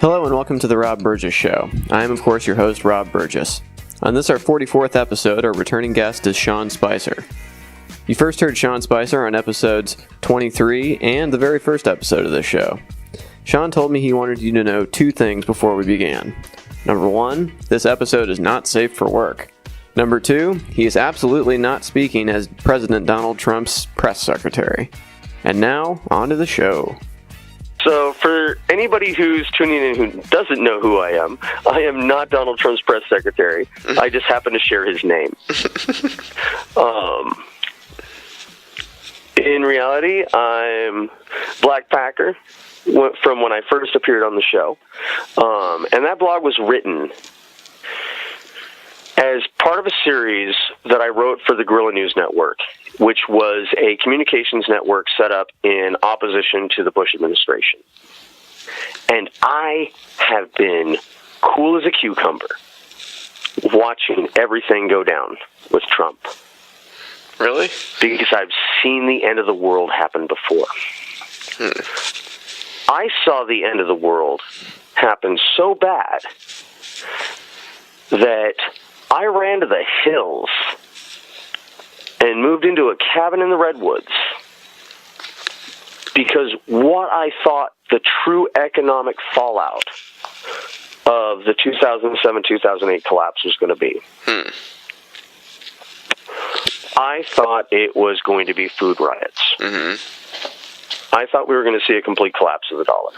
Hello and welcome to the Rob Burgess Show. I am, of course, your host, Rob Burgess. On this, our 44th episode, our returning guest is Sean Spicer. You first heard Sean Spicer on episodes 23 and the very first episode of this show. Sean told me he wanted you to know two things before we began. Number one, this episode is not safe for work. Number two, he is absolutely not speaking as President Donald Trump's press secretary. And now, on to the show. So for anybody who's tuning in who doesn't know who I am not Donald Trump's press secretary. I just happen to share his name. In reality, I'm Black Packer from when I first appeared on the show. And that blog was written as part of a series that I wrote for the Guerrilla News Network, which was a communications network set up in opposition to the Bush administration. And I have been cool as a cucumber watching everything go down with Trump. Really? Because I've seen the end of the world happen before. I saw the end of the world happen so bad that I ran to the hills and moved into a cabin in the Redwoods because what I thought the true economic fallout of the 2007-2008 collapse was going to be. I thought it was going to be food riots. I thought we were going to see a complete collapse of the dollar.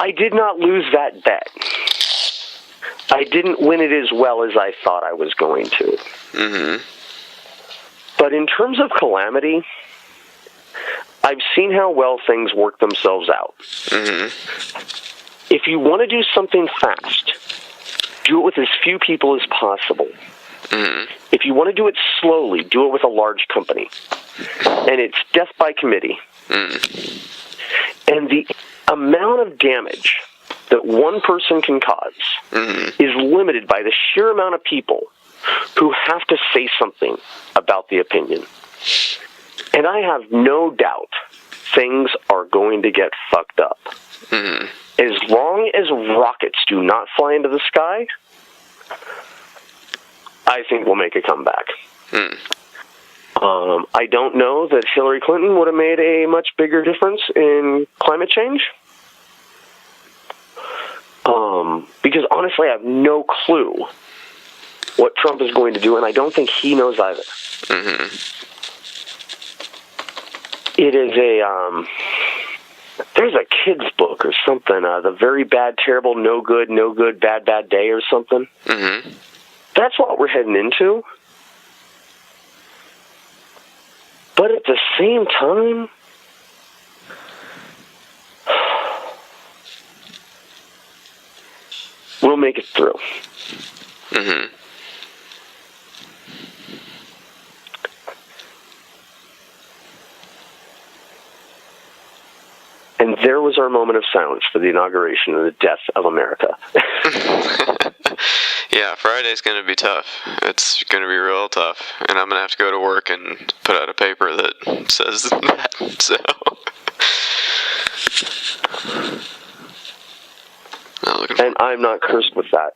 I did not lose that bet. I didn't win it as well as I thought I was going to. But in terms of calamity, I've seen how well things work themselves out. If you want to do something fast, do it with as few people as possible. If you want to do it slowly, do it with a large company. And it's death by committee. And the amount of damage that one person can cause is limited by the sheer amount of people who have to say something about the opinion. And I have no doubt things are going to get fucked up. As long as rockets do not fly into the sky, I think we'll make a comeback. I don't know that Hillary Clinton would have made a much bigger difference in climate change. Because honestly, I have no clue what Trump is going to do, and I don't think he knows either. It is there's a kid's book or something, The Very Bad, Terrible, No Good, Bad, Bad Day or something. That's what we're heading into. But at the same time, we'll make it through. And there was our moment of silence for the inauguration and the death of America. Yeah, Friday's going to be tough. It's going to be real tough. And I'm going to have to go to work and put out a paper that says that. So, and I'm not cursed with that.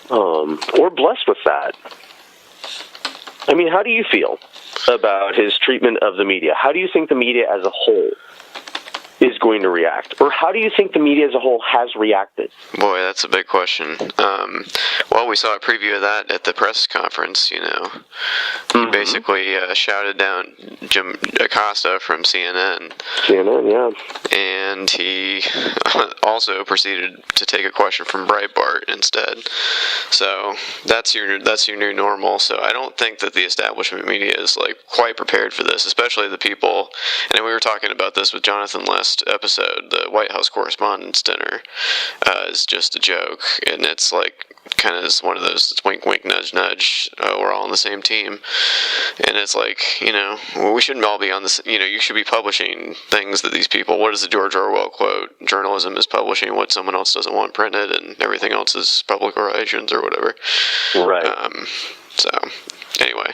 Or blessed with that. I mean, how do you feel about his treatment of the media? How do you think the media as a whole is going to react? Or how do you think the media as a whole has reacted? Boy, that's a big question. Well, we saw a preview of that at the press conference, you know. He basically shouted down Jim Acosta from CNN. CNN, yeah. And he also proceeded to take a question from Breitbart instead. So that's your new normal. So I don't think that the establishment media is like quite prepared for this, especially the people. And we were talking about this with Jonathan last episode. The White House Correspondents' Dinner is just a joke, and it's like kind of one of those, it's wink, wink, nudge, nudge. We're all on the same team, and it's like, you know, we shouldn't all be on this. You know, you should be publishing things that these people. What is the George Orwell quote? Journalism is publishing what someone else doesn't want printed, and everything else is public relations or whatever. Right. So, anyway,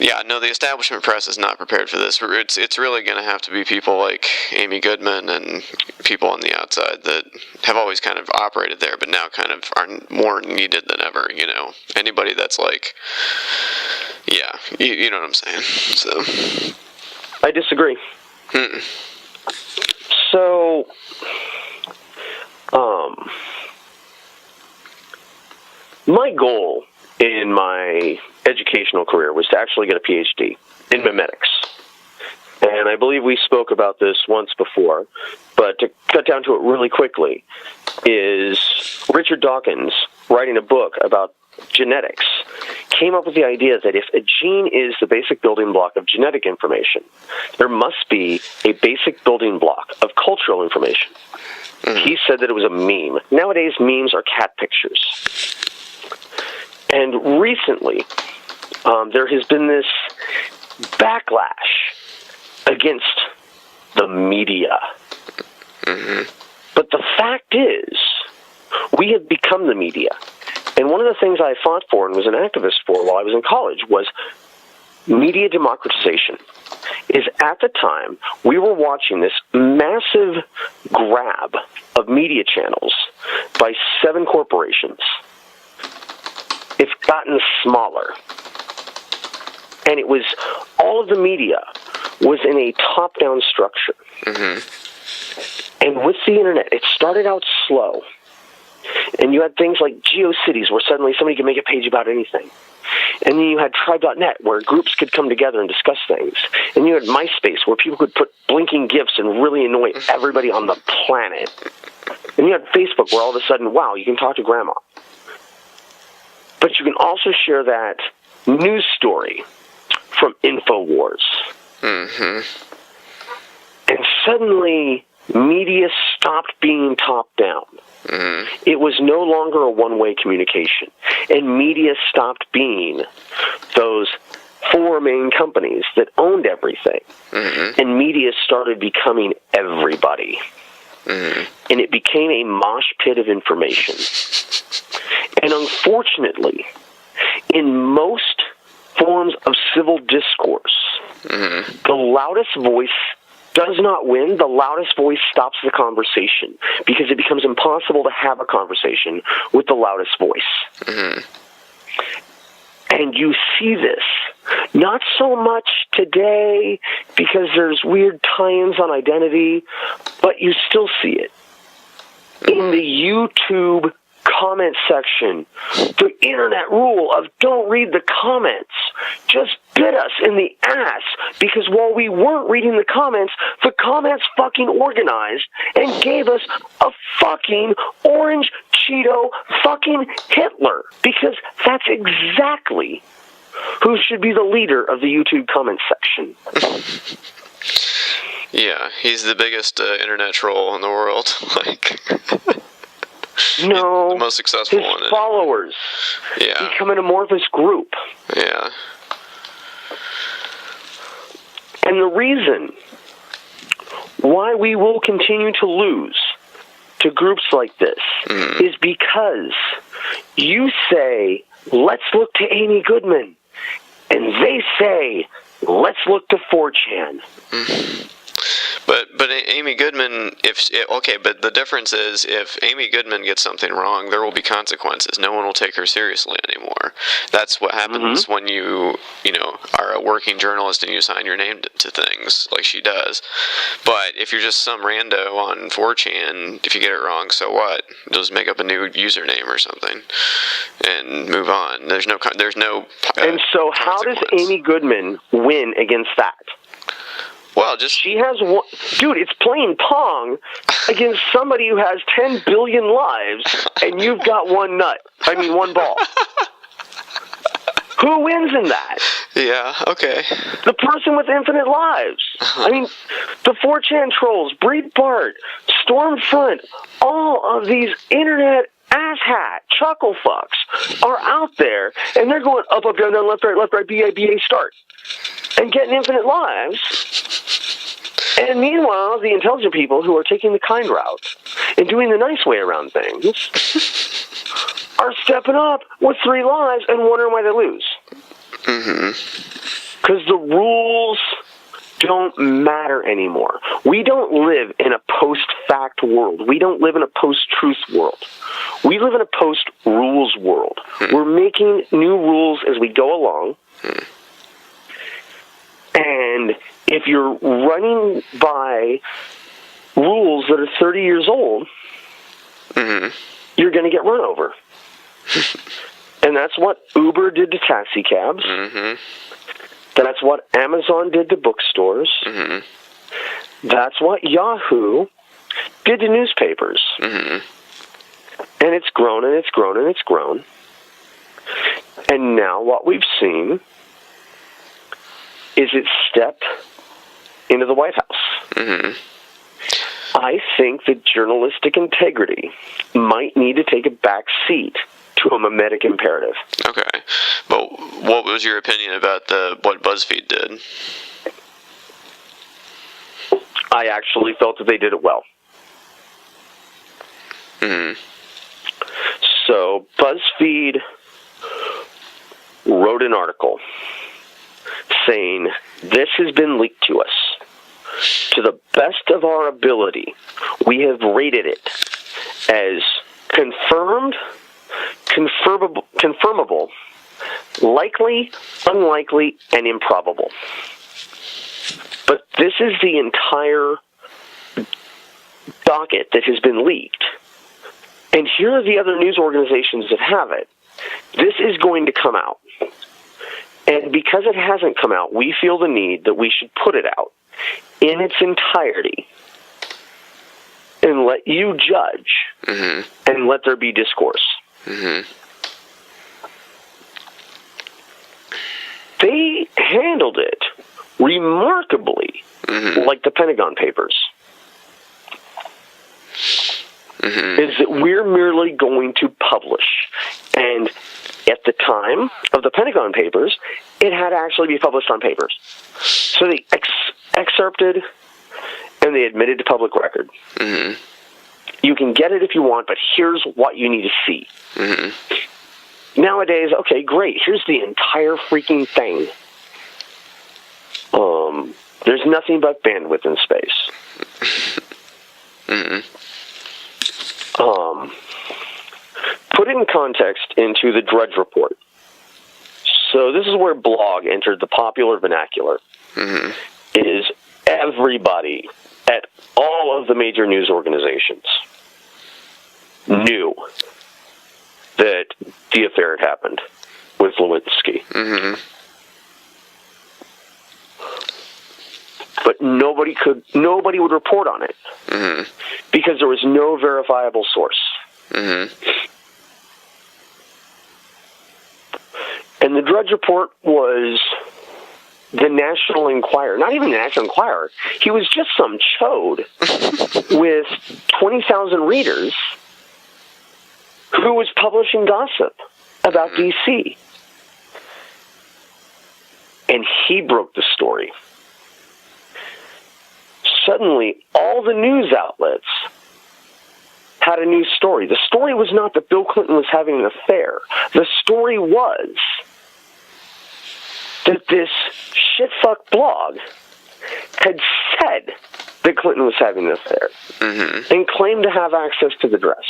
Yeah, no, the establishment press is not prepared for this. It's really going to have to be people like Amy Goodman and people on the outside that have always kind of operated there, but now kind of are more needed than ever, you know. Anybody that's like, yeah, you know what I'm saying. So I disagree. So, my goal in my educational career was to actually get a PhD in memetics. And I believe we spoke about this once before, but to cut down to it really quickly, is Richard Dawkins, writing a book about genetics, came up with the idea that if a gene is the basic building block of genetic information, there must be a basic building block of cultural information. He said that it was a meme. Nowadays, memes are cat pictures. And recently, there has been this backlash against the media. But the fact is, we have become the media. And one of the things I fought for and was an activist for while I was in college was media democratization. Is at the time, we were watching this massive grab of media channels by 7 corporations. It's gotten smaller. And it was, all of the media was in a top-down structure. And with the internet, it started out slow. And you had things like GeoCities, where suddenly somebody could make a page about anything. And then you had Tribe.net, where groups could come together and discuss things. And you had MySpace, where people could put blinking GIFs and really annoy everybody on the planet. And you had Facebook, where all of a sudden, wow, you can talk to grandma. But you can also share that news story from InfoWars. And suddenly, media stopped being top-down. It was no longer a one-way communication. And media stopped being those 4 main companies that owned everything. And media started becoming everybody. And it became a mosh pit of information. And unfortunately, in most forms of civil discourse, the loudest voice does not win. The loudest voice stops the conversation because it becomes impossible to have a conversation with the loudest voice. And you see this not so much today because there's weird tie-ins on identity, but you still see it in the YouTube comment section. The internet rule of don't read the comments just bit us in the ass because while we weren't reading the comments fucking organized and gave us a fucking orange Cheeto fucking Hitler, because that's exactly who should be the leader of the YouTube comment section. Yeah, he's the biggest internet troll in the world. No, the most successful one. His followers become an amorphous group. Yeah. And the reason why we will continue to lose to groups like this is because you say, let's look to Amy Goodman, and they say, let's look to 4chan. But Amy Goodman, but the difference is if Amy Goodman gets something wrong, there will be consequences. No one will take her seriously anymore. That's what happens when you are a working journalist and you sign your name to things like she does. But if you're just some rando on 4chan, if you get it wrong, so what? Just make up a new username or something and move on. There's no. And so, how does Amy Goodman win against that? Well, she has one, dude. It's playing Pong against somebody who has 10 billion lives, and you've got one ball. Who wins in that? Yeah. Okay. The person with infinite lives. I mean, the 4chan trolls, Breitbart, Stormfront, all of these internet asshat chuckle fucks are out there, and they're going up, down, down, left, right, BA, start, and getting infinite lives. And meanwhile, the intelligent people who are taking the kind route and doing the nice way around things are stepping up with 3 lives and wondering why they lose. Because the rules don't matter anymore. We don't live in a post-fact world. We don't live in a post-truth world. We live in a post-rules world. We're making new rules as we go along. And if you're running by rules that are 30 years old, you're going to get run over. And that's what Uber did to taxi cabs. That's what Amazon did to bookstores. That's what Yahoo did to newspapers. And it's grown and it's grown and it's grown. And now what we've seen is it stepped into the White House. I think that journalistic integrity might need to take a back seat to a mimetic imperative. Okay. But what was your opinion about what BuzzFeed did? I actually felt that they did it well. So BuzzFeed wrote an article saying, this has been leaked to us. To the best of our ability, we have rated it as confirmed, confirmable, likely, unlikely, and improbable. But this is the entire docket that has been leaked. And here are the other news organizations that have it. This is going to come out. And because it hasn't come out, we feel the need that we should put it out in its entirety and let you judge and let there be discourse. They handled it remarkably like the Pentagon Papers. Is that we're merely going to publish. And at the time of the Pentagon Papers, it had to actually be published on papers. So they excerpted and they admitted to public record. You can get it if you want, but here's what you need to see. Nowadays, okay, great. Here's the entire freaking thing. There's nothing but bandwidth in space. Put it in context into the Drudge Report. So this is where blog entered the popular vernacular. Is everybody at all of the major news organizations knew that the affair had happened with Lewinsky. But nobody would report on it because there was no verifiable source. And the Drudge Report was the National Enquirer. Not even the National Enquirer. He was just some chode with 20,000 readers who was publishing gossip about D.C. And he broke the story. Suddenly, all the news outlets had a new story. The story was not that Bill Clinton was having an affair. The story was that this shitfuck blog had said that Clinton was having an affair and claimed to have access to the dress.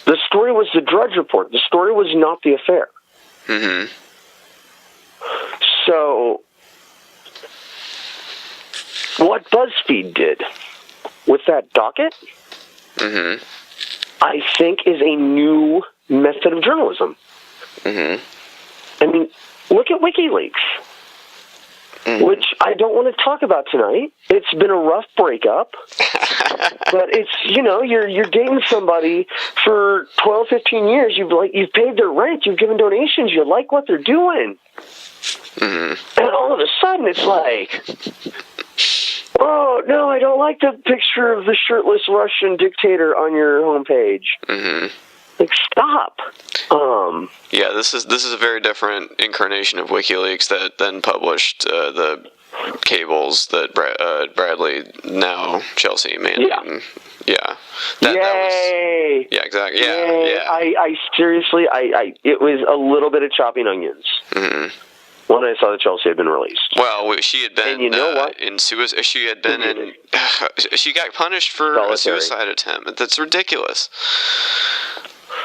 The story was the Drudge Report. The story was not the affair. So what BuzzFeed did with that docket, I think, is a new method of journalism. I mean, look at WikiLeaks, which I don't want to talk about tonight. It's been a rough breakup, but it's, you're dating somebody for 12, 15 years. You've paid their rent. You've given donations. You like what they're doing. And all of a sudden it's like, oh, no, I don't like the picture of the shirtless Russian dictator on your homepage. Like, stop. Yeah, this is a very different incarnation of WikiLeaks that then published the cables that Bradley, now Chelsea Manning. Yeah. That Yay! Was, yeah, exactly. Yeah, Yay. yeah. I seriously, it was a little bit of chopping onions. Mm-hmm. When I saw that Chelsea had been released. Well, she had been, and you know what? in suicide. She had been in. She got punished for a suicide attempt. That's ridiculous.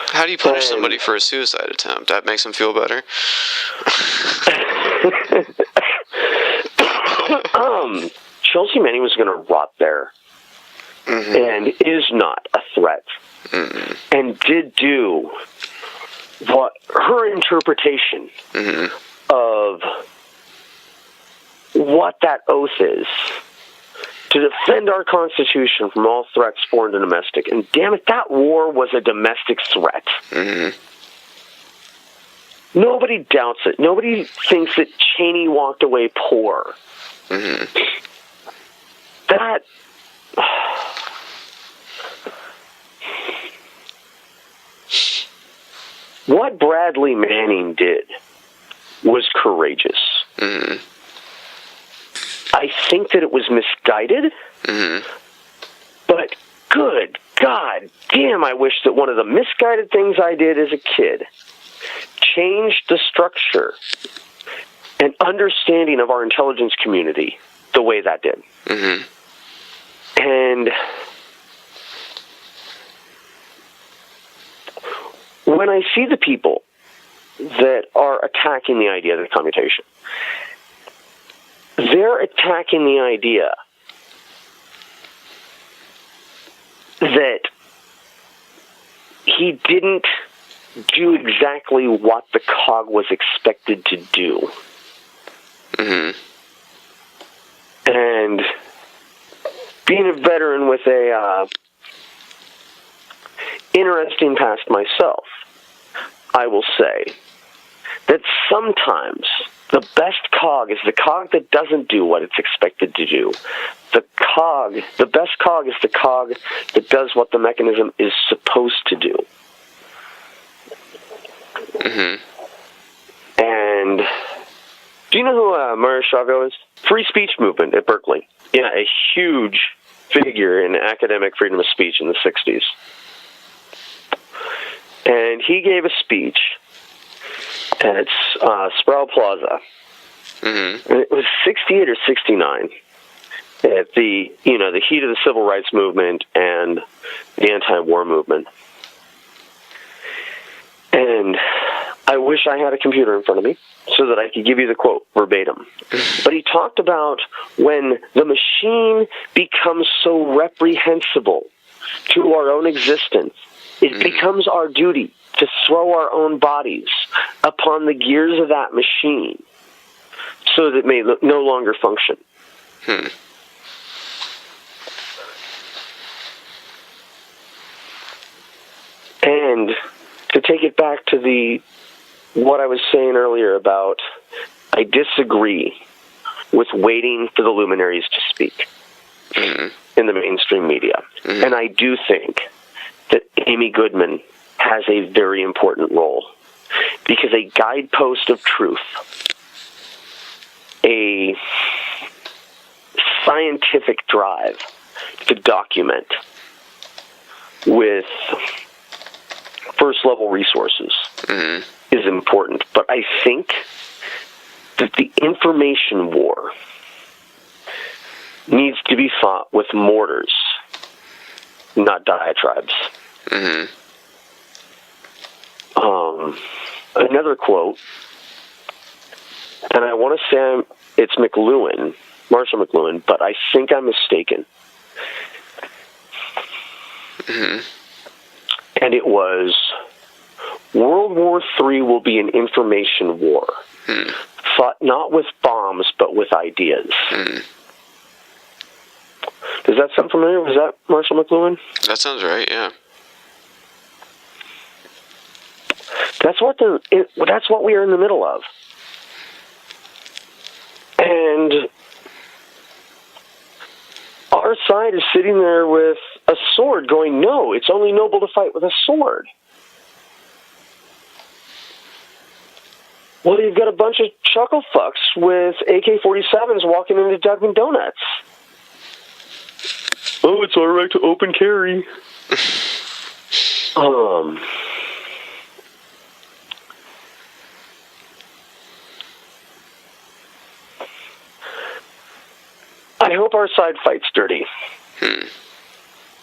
How do you punish somebody for a suicide attempt? That makes them feel better. Chelsea Manning was going to rot there, and is not a threat, and did do what her interpretation of what that oath is, to defend our Constitution from all threats, foreign and domestic. And damn it, that war was a domestic threat. Nobody doubts it. Nobody thinks that Cheney walked away poor. That... What Bradley Manning did was courageous. I think that it was misguided, but good God damn, I wish that one of the misguided things I did as a kid changed the structure and understanding of our intelligence community the way that did. And when I see the people that are attacking the idea of the commutation, they're attacking the idea that he didn't do exactly what the cog was expected to do. And being a veteran with a interesting past myself, I will say that sometimes the best cog is the cog that doesn't do what it's expected to do. The best cog is the cog that does what the mechanism is supposed to do. And do you know who Maurice Chavez is? Free speech movement at Berkeley. Yeah, a huge figure in academic freedom of speech in the 60s. And he gave a speech at Sproul Plaza. And it was 68 or 69 at the heat of the civil rights movement and the anti-war movement. And I wish I had a computer in front of me so that I could give you the quote verbatim. But he talked about when the machine becomes so reprehensible to our own existence, it becomes our duty to throw our own bodies upon the gears of that machine so that it may no longer function. And to take it back to what I was saying earlier about, I disagree with waiting for the luminaries to speak in the mainstream media. And I do think that Amy Goodman has a very important role, because a guidepost of truth, a scientific drive to document with first-level resources is important. But I think that the information war needs to be fought with mortars, not diatribes. Another quote, and I want to say it's McLuhan, Marshall McLuhan, but I think I'm mistaken. And it was, World War III will be an information war, fought not with bombs, but with ideas. Does that sound familiar? Was that Marshall McLuhan? That sounds right, yeah. That's what we are in the middle of. And our side is sitting there with a sword going, no, it's only noble to fight with a sword. Well, you've got a bunch of chuckle fucks with AK-47s walking into Dunkin' Donuts. Oh, it's all right to open carry. I hope our side fights dirty.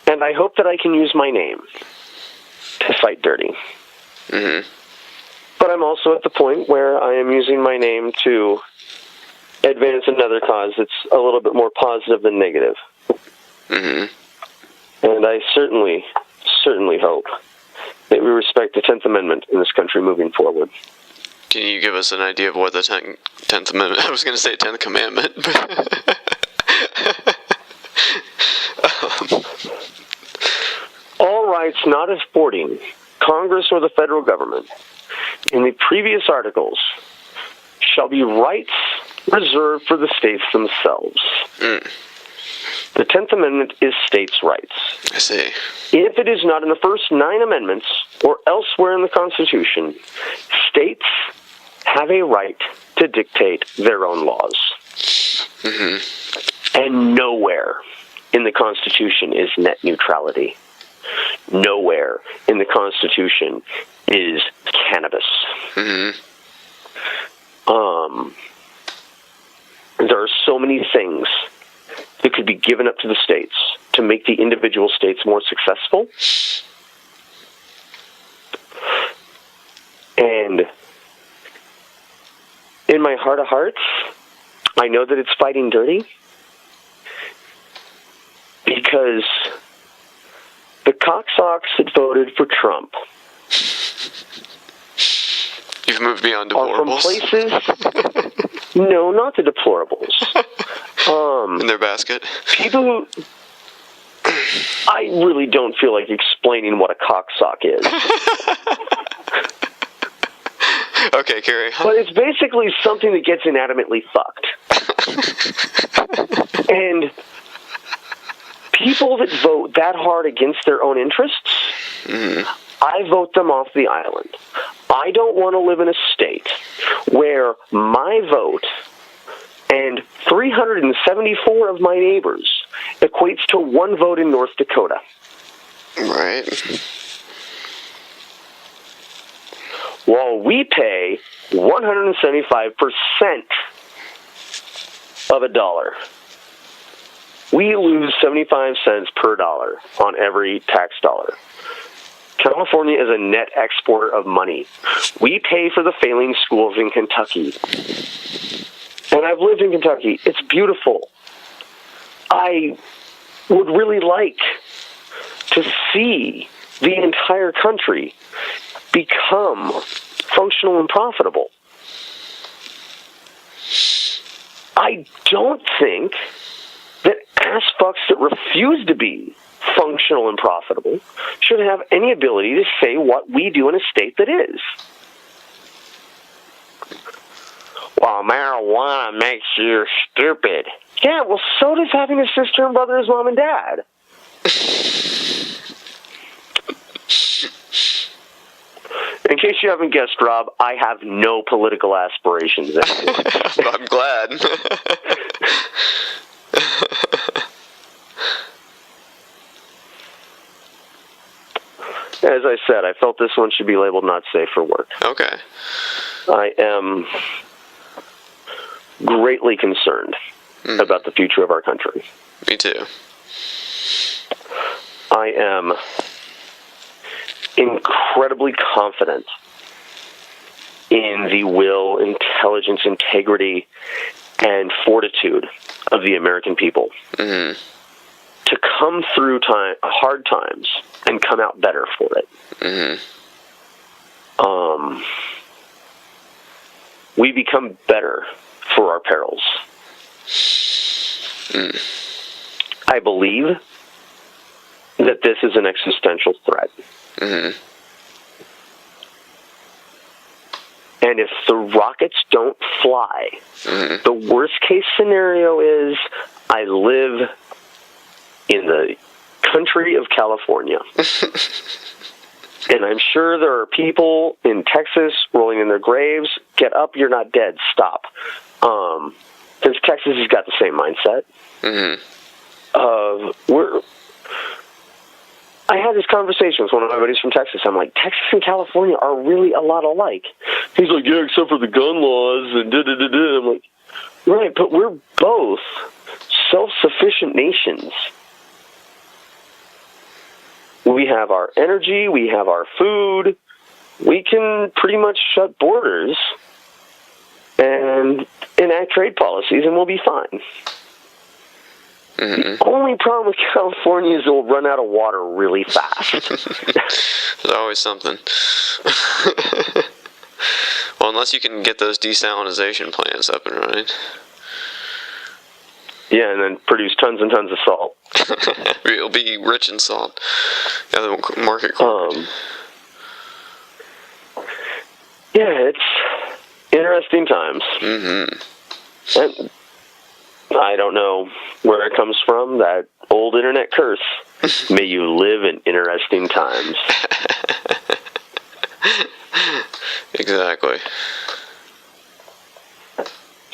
And I hope that I can use my name to fight dirty. But I'm also at the point where I am using my name to advance another cause that's a little bit more positive than negative. And I certainly hope that we respect the 10th Amendment in this country moving forward. Can you give us an idea of what the 10th Amendment... I was going to say 10th Commandment, but... All rights not affording Congress or the federal government in the previous articles shall be rights reserved for the states themselves. The 10th Amendment is states' rights. I see. If it is not in the first 9 amendments or elsewhere in the Constitution, states have a right to dictate their own laws. And nowhere in the Constitution is net neutrality. Nowhere in the Constitution is cannabis. There are so many things that could be given up to the states to make the individual states more successful. And in my heart of hearts, I know that it's fighting dirty because the cocksocks that voted for Trump You've moved beyond are from deplorables. places... No, not the deplorables. In their basket. People who... I really don't feel like explaining what a cocksock is. Okay, carry on. But it's basically something that gets inadvertently fucked. And people that vote that hard against their own interests, I vote them off the island. I don't want to live in a state where my vote and 374 of my neighbors equates to 1 vote in North Dakota. Right. While we pay 175% of a dollar, we lose 75 cents per dollar on every tax dollar. California is a net exporter of money. We pay for the failing schools in Kentucky. And I've lived in Kentucky. It's beautiful. I would really like to see the entire country become functional and profitable. I don't think that ass fucks that refuse to be functional and profitable should have any ability to say what we do in a state that is. Well, marijuana makes you stupid. Yeah, well, so does having a sister and brother as mom and dad. In case you haven't guessed, Rob, I have no political aspirations anymore. I'm glad. As I said, I felt this one should be labeled not safe for work. Okay. I am greatly concerned about the future of our country. Me too. I am incredibly confident in the will, intelligence, integrity, and fortitude of the American people to come through hard times and come out better for it. We become better for our perils. I believe that this is an existential threat. And if the rockets don't fly, the worst case scenario is I live in the country of California. And I'm sure there are people in Texas rolling in their graves. Get up, you're not dead. Stop. Because Texas has got the same mindset. I had this conversation with one of my buddies from Texas. I'm like, Texas and California are really a lot alike. He's like, yeah, except for the gun laws and da-da-da-da. I'm like, right, but we're both self-sufficient nations. We have our energy, we have our food, we can pretty much shut borders and enact trade policies and we'll be fine. The only problem with California is it will run out of water really fast. There's always something. Well, unless you can get those desalinization plants up and running. Yeah, and then produce tons and tons of salt. It'll be rich in salt. Yeah, the market cornered. Yeah, it's interesting times. And I don't know where it comes from, that old internet curse. May you live in interesting times. Exactly.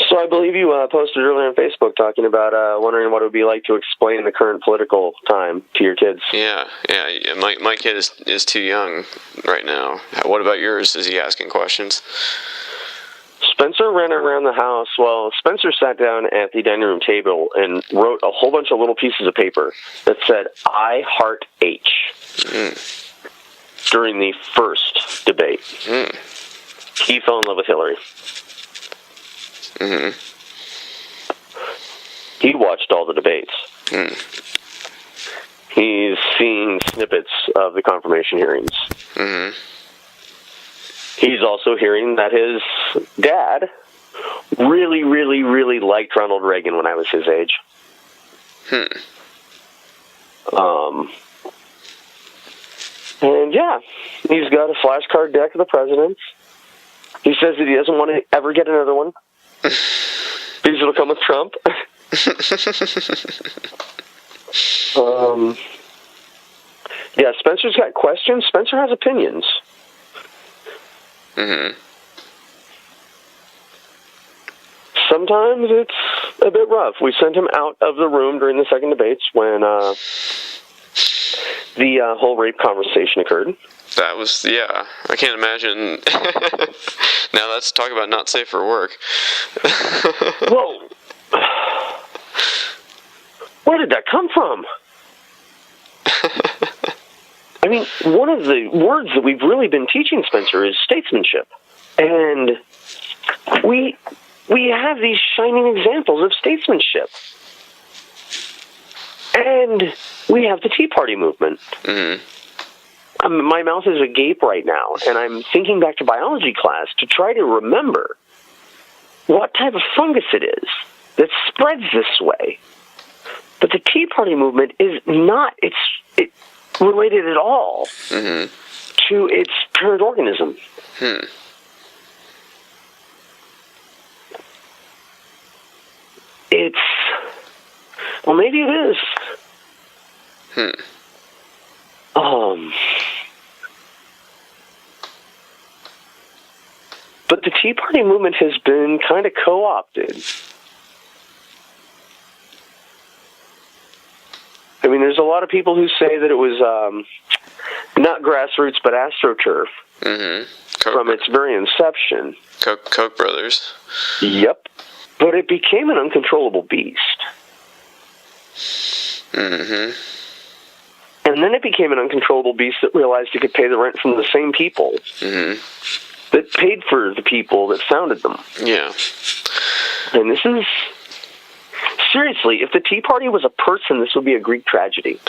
So I believe you posted earlier on Facebook talking about wondering what it would be like to explain the current political time to your kids. Yeah. My kid is too young right now. What about yours? Is he asking questions? Spencer ran around the house. Well, Spencer sat down at the dining room table and wrote a whole bunch of little pieces of paper that said, I heart H, during the first debate. He fell in love with Hillary. He watched all the debates. He's seeing snippets of the confirmation hearings. He's also hearing that his dad really, really, really liked Ronald Reagan when I was his age. And yeah, he's got a flashcard deck of the presidents. He says that he doesn't want to ever get another one because it'll come with Trump. Yeah, Spencer's got questions. Spencer has opinions. Sometimes it's a bit rough. We sent him out of the room during the second debates when the whole rape conversation occurred. That was, yeah. I can't imagine. Now let's talk about not safe for work. Whoa. Where did that come from? I mean, one of the words that we've really been teaching Spencer is statesmanship. And we have these shining examples of statesmanship. And we have the Tea Party movement. My mouth is agape right now, and I'm thinking back to biology class to try to remember what type of fungus it is that spreads this way. But the Tea Party movement is not related at all to its parent organism. It's, well, maybe it is. But the Tea Party movement has been kind of co-opted. I mean, there's a lot of people who say that it was not grassroots, but AstroTurf from its very inception. Koch brothers. Yep. But it became an uncontrollable beast. And then it became an uncontrollable beast that realized it could pay the rent from the same people that paid for the people that founded them. Yeah. And this is... Seriously, if the Tea Party was a person, this would be a Greek tragedy.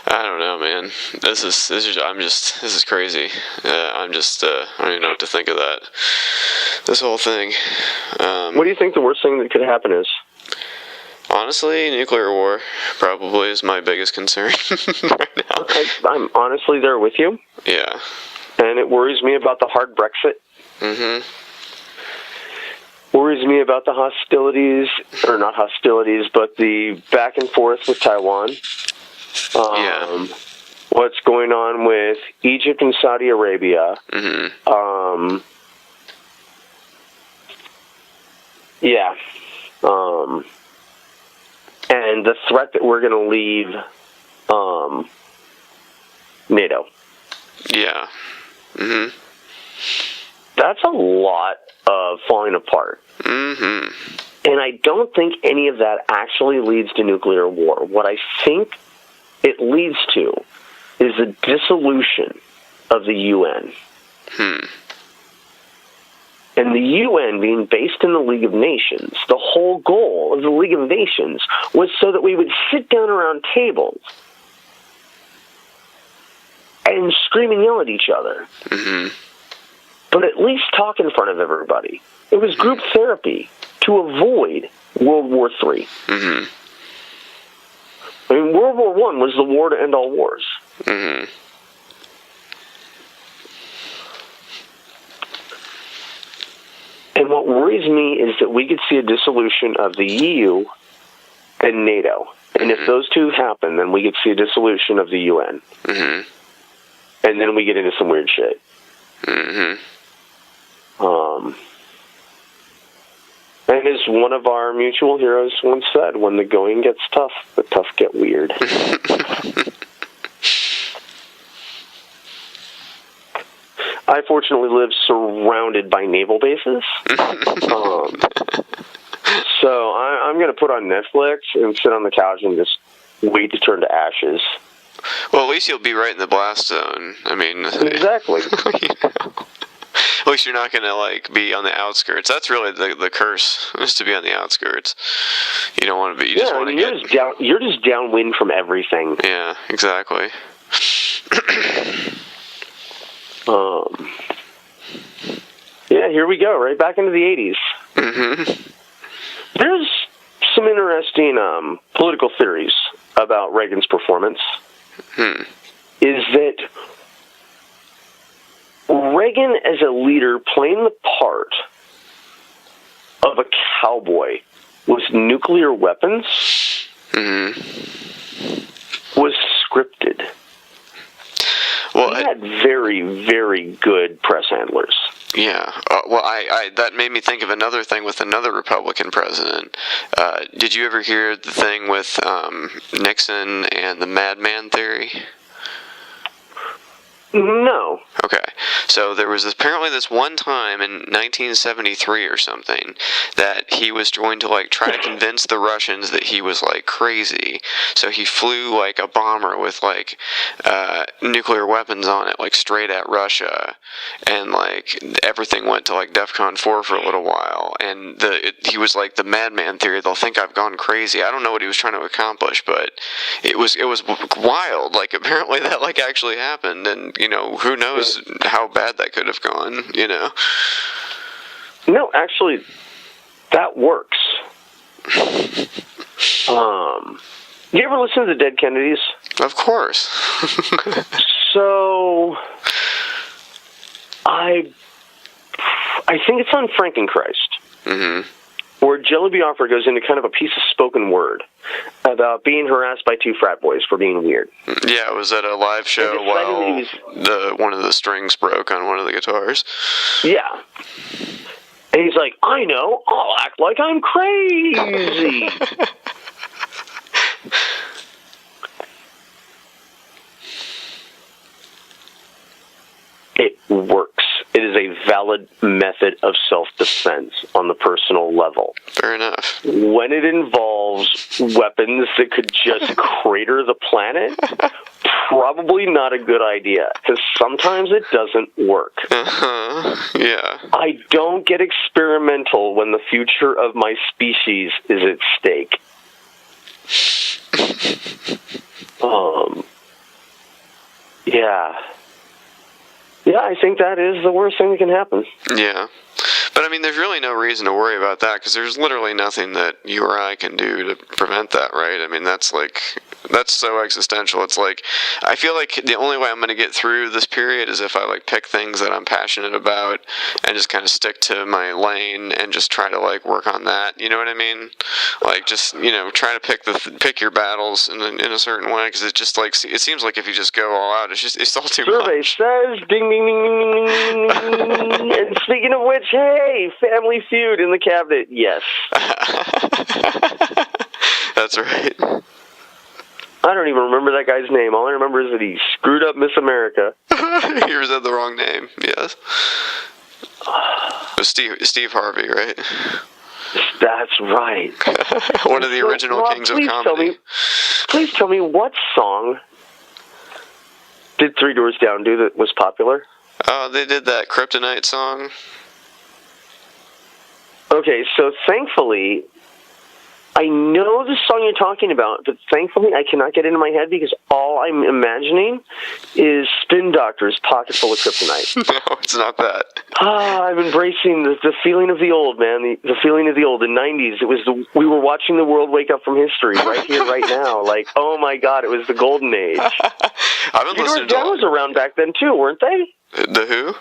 I don't know, man. This is crazy. I don't even know what to think of that. This whole thing. What do you think the worst thing that could happen is? Honestly, nuclear war probably is my biggest concern right now. I'm honestly there with you. Yeah. And it worries me about the hard Brexit. Worries me about the hostilities, or not hostilities, but the back and forth with Taiwan. what's going on with Egypt and Saudi Arabia. Mm-hmm. Yeah. And the threat that we're going to leave NATO. Yeah. Mm-hmm. That's a lot of falling apart. Mm-hmm. And I don't think any of that actually leads to nuclear war. What I think it leads to is the dissolution of the UN. And the UN being based in the League of Nations, the whole goal of the League of Nations was so that we would sit down around tables and scream and yell at each other. Mm-hmm. But at least talk in front of everybody. It was group therapy to avoid World War III. Mm-hmm. I mean, World War I was the war to end all wars. Mm-hmm. And what worries me is that we could see a dissolution of the EU and NATO. And if those two happen, then we could see a dissolution of the UN. Mm-hmm. And then we get into some weird shit. Mm-hmm. And as one of our mutual heroes once said, when the going gets tough, the tough get weird. I fortunately live surrounded by naval bases. So I'm going to put on Netflix and sit on the couch and just wait to turn to ashes. Well, at least you'll be right in the blast zone. I mean... Exactly. At least you're not going to, like, be on the outskirts. That's really the curse, is to be on the outskirts. You don't want to be... You just want to get... You're just downwind from everything. Yeah, exactly. Yeah, here we go, right back into the 80s. Mm-hmm. There's some interesting political theories about Reagan's performance. Is that Reagan, as a leader, playing the part of a cowboy with nuclear weapons, was scripted. Well, he had very, very good press handlers. Yeah. Well, I that made me think of another thing with another Republican president. Did you ever hear the thing with Nixon and the madman theory? No. Okay. So there was apparently this one time in 1973 or something that he was going to, like, try to convince the Russians that he was, like, crazy. So he flew, like, a bomber with, like, nuclear weapons on it, like, straight at Russia. And, like, everything went to, like, DEFCON 4 for a little while. And he was, like, the madman theory. They'll think I've gone crazy. I don't know what he was trying to accomplish, but it was wild. Like, apparently that, like, actually happened. And, you know, who knows how bad that could have gone, you know? No, actually, that works. You ever listen to the Dead Kennedys? Of course. So, I think it's on Frankenchrist, where Jello Biafra goes into kind of a piece of spoken word about being harassed by two frat boys for being weird. Yeah, it was at a live show while one of the strings broke on one of the guitars. Yeah. And he's like, I know, I'll act like I'm crazy. It works. It is a valid method of self-defense on the personal level. Fair enough. When it involves weapons that could just crater the planet, probably not a good idea, because sometimes it doesn't work. Yeah. I don't get experimental when the future of my species is at stake. Yeah. Yeah, I think that is the worst thing that can happen. Yeah. But, I mean, there's really no reason to worry about that, because there's literally nothing that you or I can do to prevent that, right? I mean, that's like, That's so existential. It's like, I feel like the only way I'm going to get through this period is if I like pick things that I'm passionate about and just kind of stick to my lane and just try to like work on that. You know what I mean? Like just, try to pick your battles in a certain way, because it just like, it seems like if you just go all out, it's all too Survey much. says, ding, ding, ding, ding, ding, ding, ding. And speaking of which, hey, Family Feud in the cabinet. Yes. That's right. I don't even remember that guy's name. All I remember is that he screwed up Miss America. He said the wrong name. Yes. It was Steve Harvey, right? That's right. One of the original Rob, kings of comedy. Please tell me, what song did Three Doors Down do that was popular? They did that Kryptonite song. Okay, so thankfully, I know the song you're talking about, but thankfully I cannot get it in my head because all I'm imagining is Spin Doctor's Pocket Full of Kryptonite. No, it's not that. I'm embracing the feeling of the old, man, the feeling of the old. The 90s, we were watching the world wake up from history right here, right now. Like, oh my God, it was the golden age. I've been listening to... Down was around back then too, weren't they? The Who?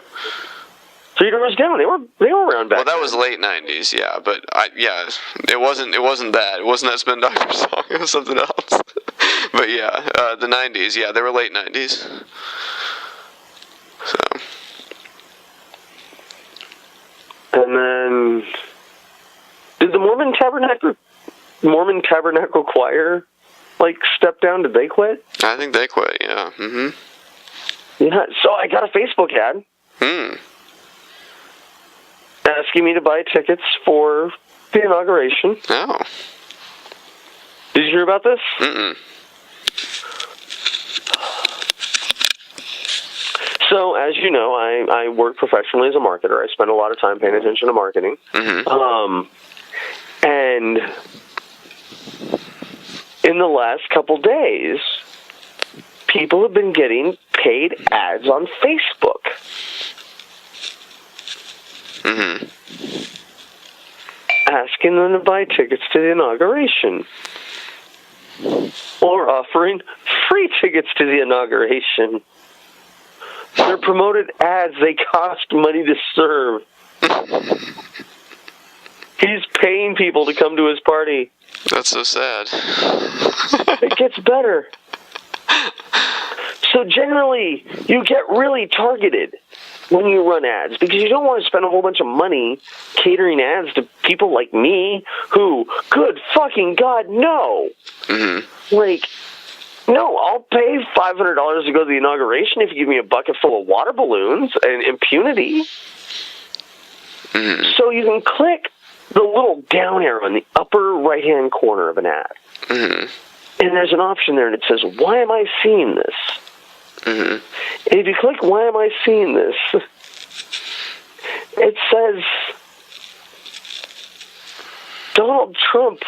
Three Doors Down. They were around back. Well, that was late '90s, yeah. But it wasn't that. It wasn't that Spin Doctor song. It was something else. But yeah, the '90s. Yeah, they were late '90s. So. And then, did the Mormon Tabernacle Choir like step down? Did they quit? I think they quit. Yeah. Mm-hmm. Yeah. So I got a Facebook ad. Asking me to buy tickets for the inauguration. Oh. Did you hear about this? Mm-mm. So, as you know, I work professionally as a marketer. I spend a lot of time paying attention to marketing. Mm-hmm. And in the last couple days, people have been getting paid ads on Facebook. Mm-hmm. Asking them to buy tickets to the inauguration. Or offering free tickets to the inauguration. They're promoted ads. They cost money to serve. He's paying people to come to his party. That's so sad. It gets better. So generally, you get really targeted when you run ads, because you don't want to spend a whole bunch of money catering ads to people like me who, good fucking God, no. Mm-hmm. Like, no, I'll pay $500 to go to the inauguration if you give me a bucket full of water balloons and impunity. Mm-hmm. So you can click the little down arrow in the upper right-hand corner of an ad. Mm-hmm. And there's an option there, and it says, why am I seeing this? Mm-hmm. And if you click, why am I seeing this? It says, Donald Trump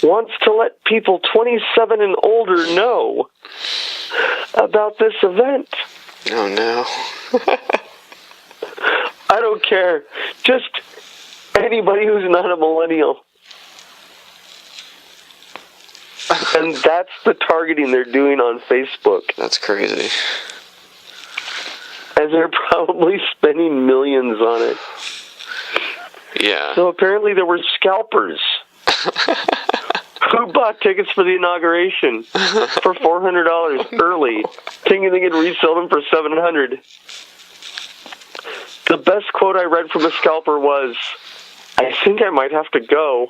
wants to let people 27 and older know about this event. Oh, no. I don't care. Just anybody who's not a millennial. And that's the targeting they're doing on Facebook. That's crazy. And they're probably spending millions on it. Yeah. So apparently there were scalpers who bought tickets for the inauguration for $400 early, thinking they could resell them for $700. The best quote I read from a scalper was, I think I might have to go.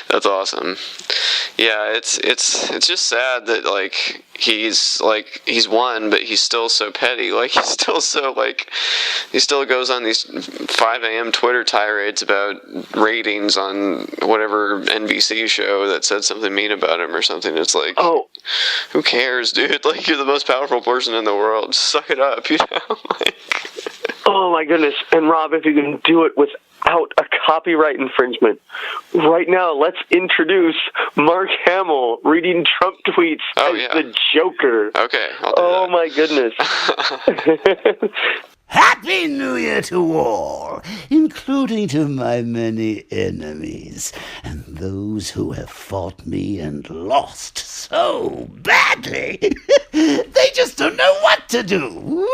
That's awesome. Yeah, it's just sad that he's won, but he's still so petty. He still goes on these 5 a.m. Twitter tirades about ratings on whatever NBC show that said something mean about him or something. It's like, oh, who cares, dude? You're the most powerful person in the world. Just suck it up, you know? Oh my goodness. And Rob, if you can do it without a copyright infringement, right now let's introduce Mark Hamill reading Trump tweets as the Joker. Okay, I'll do that. My goodness. Happy New Year to all, including to my many enemies, and those who have fought me and lost so badly, they just don't know what to do.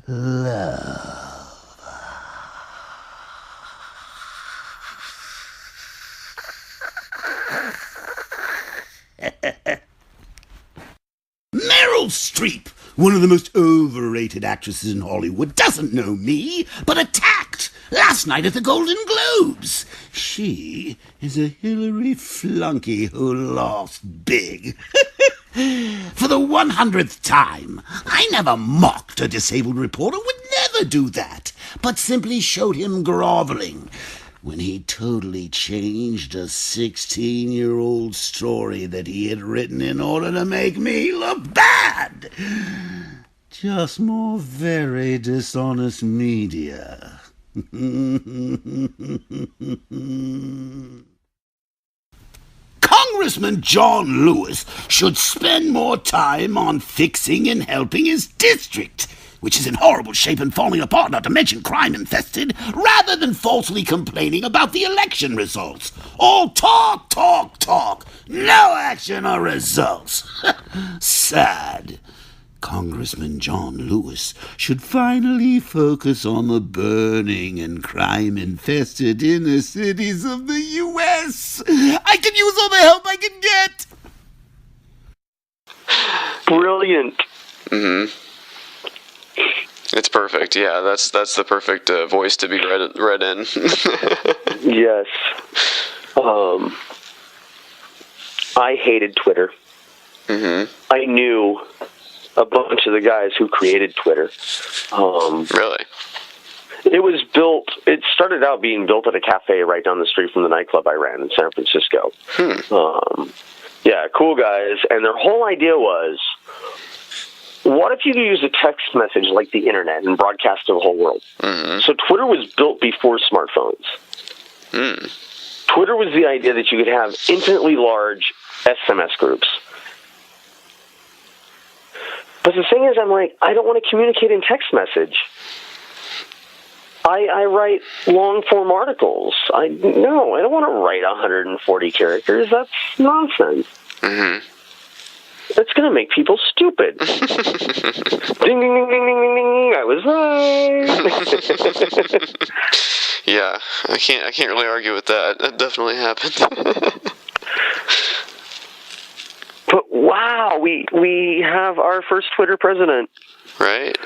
Love. Meryl Streep, one of the most overrated actresses in Hollywood, doesn't know me, but attacked last night at the Golden Globes. She is a Hillary flunky who lost big. For the 100th time, I never mocked a disabled reporter, would never do that, but simply showed him groveling when he totally changed a 16-year-old story that he had written in order to make me look bad. Just more very dishonest media. Congressman John Lewis should spend more time on fixing and helping his district, which is in horrible shape and falling apart, not to mention crime-infested, rather than falsely complaining about the election results. All talk, talk, talk. No action or results. Sad. Congressman John Lewis should finally focus on the burning and crime-infested inner cities of the U.S. I can use all the help I can get. Brilliant. Mm-hmm. It's perfect. Yeah, that's the perfect voice to be read in. Yes. I hated Twitter. Mm-hmm. I knew a bunch of the guys who created Twitter. Really? It started out being built at a cafe right down the street from the nightclub I ran in San Francisco. Yeah, cool guys. And their whole idea was, what if you could use a text message like the internet and broadcast to the whole world? Mm-hmm. So Twitter was built before smartphones. Twitter was the idea that you could have infinitely large SMS groups. But the thing is, I'm like, I don't want to communicate in text message. I write long-form articles. I don't want to write 140 characters. That's nonsense. Mm-hmm. That's going to make people stupid. Ding, ding, ding, ding, ding, ding, ding. I was right. Yeah, I can't really argue with that. That definitely happened. But wow, we have our first Twitter president. Right?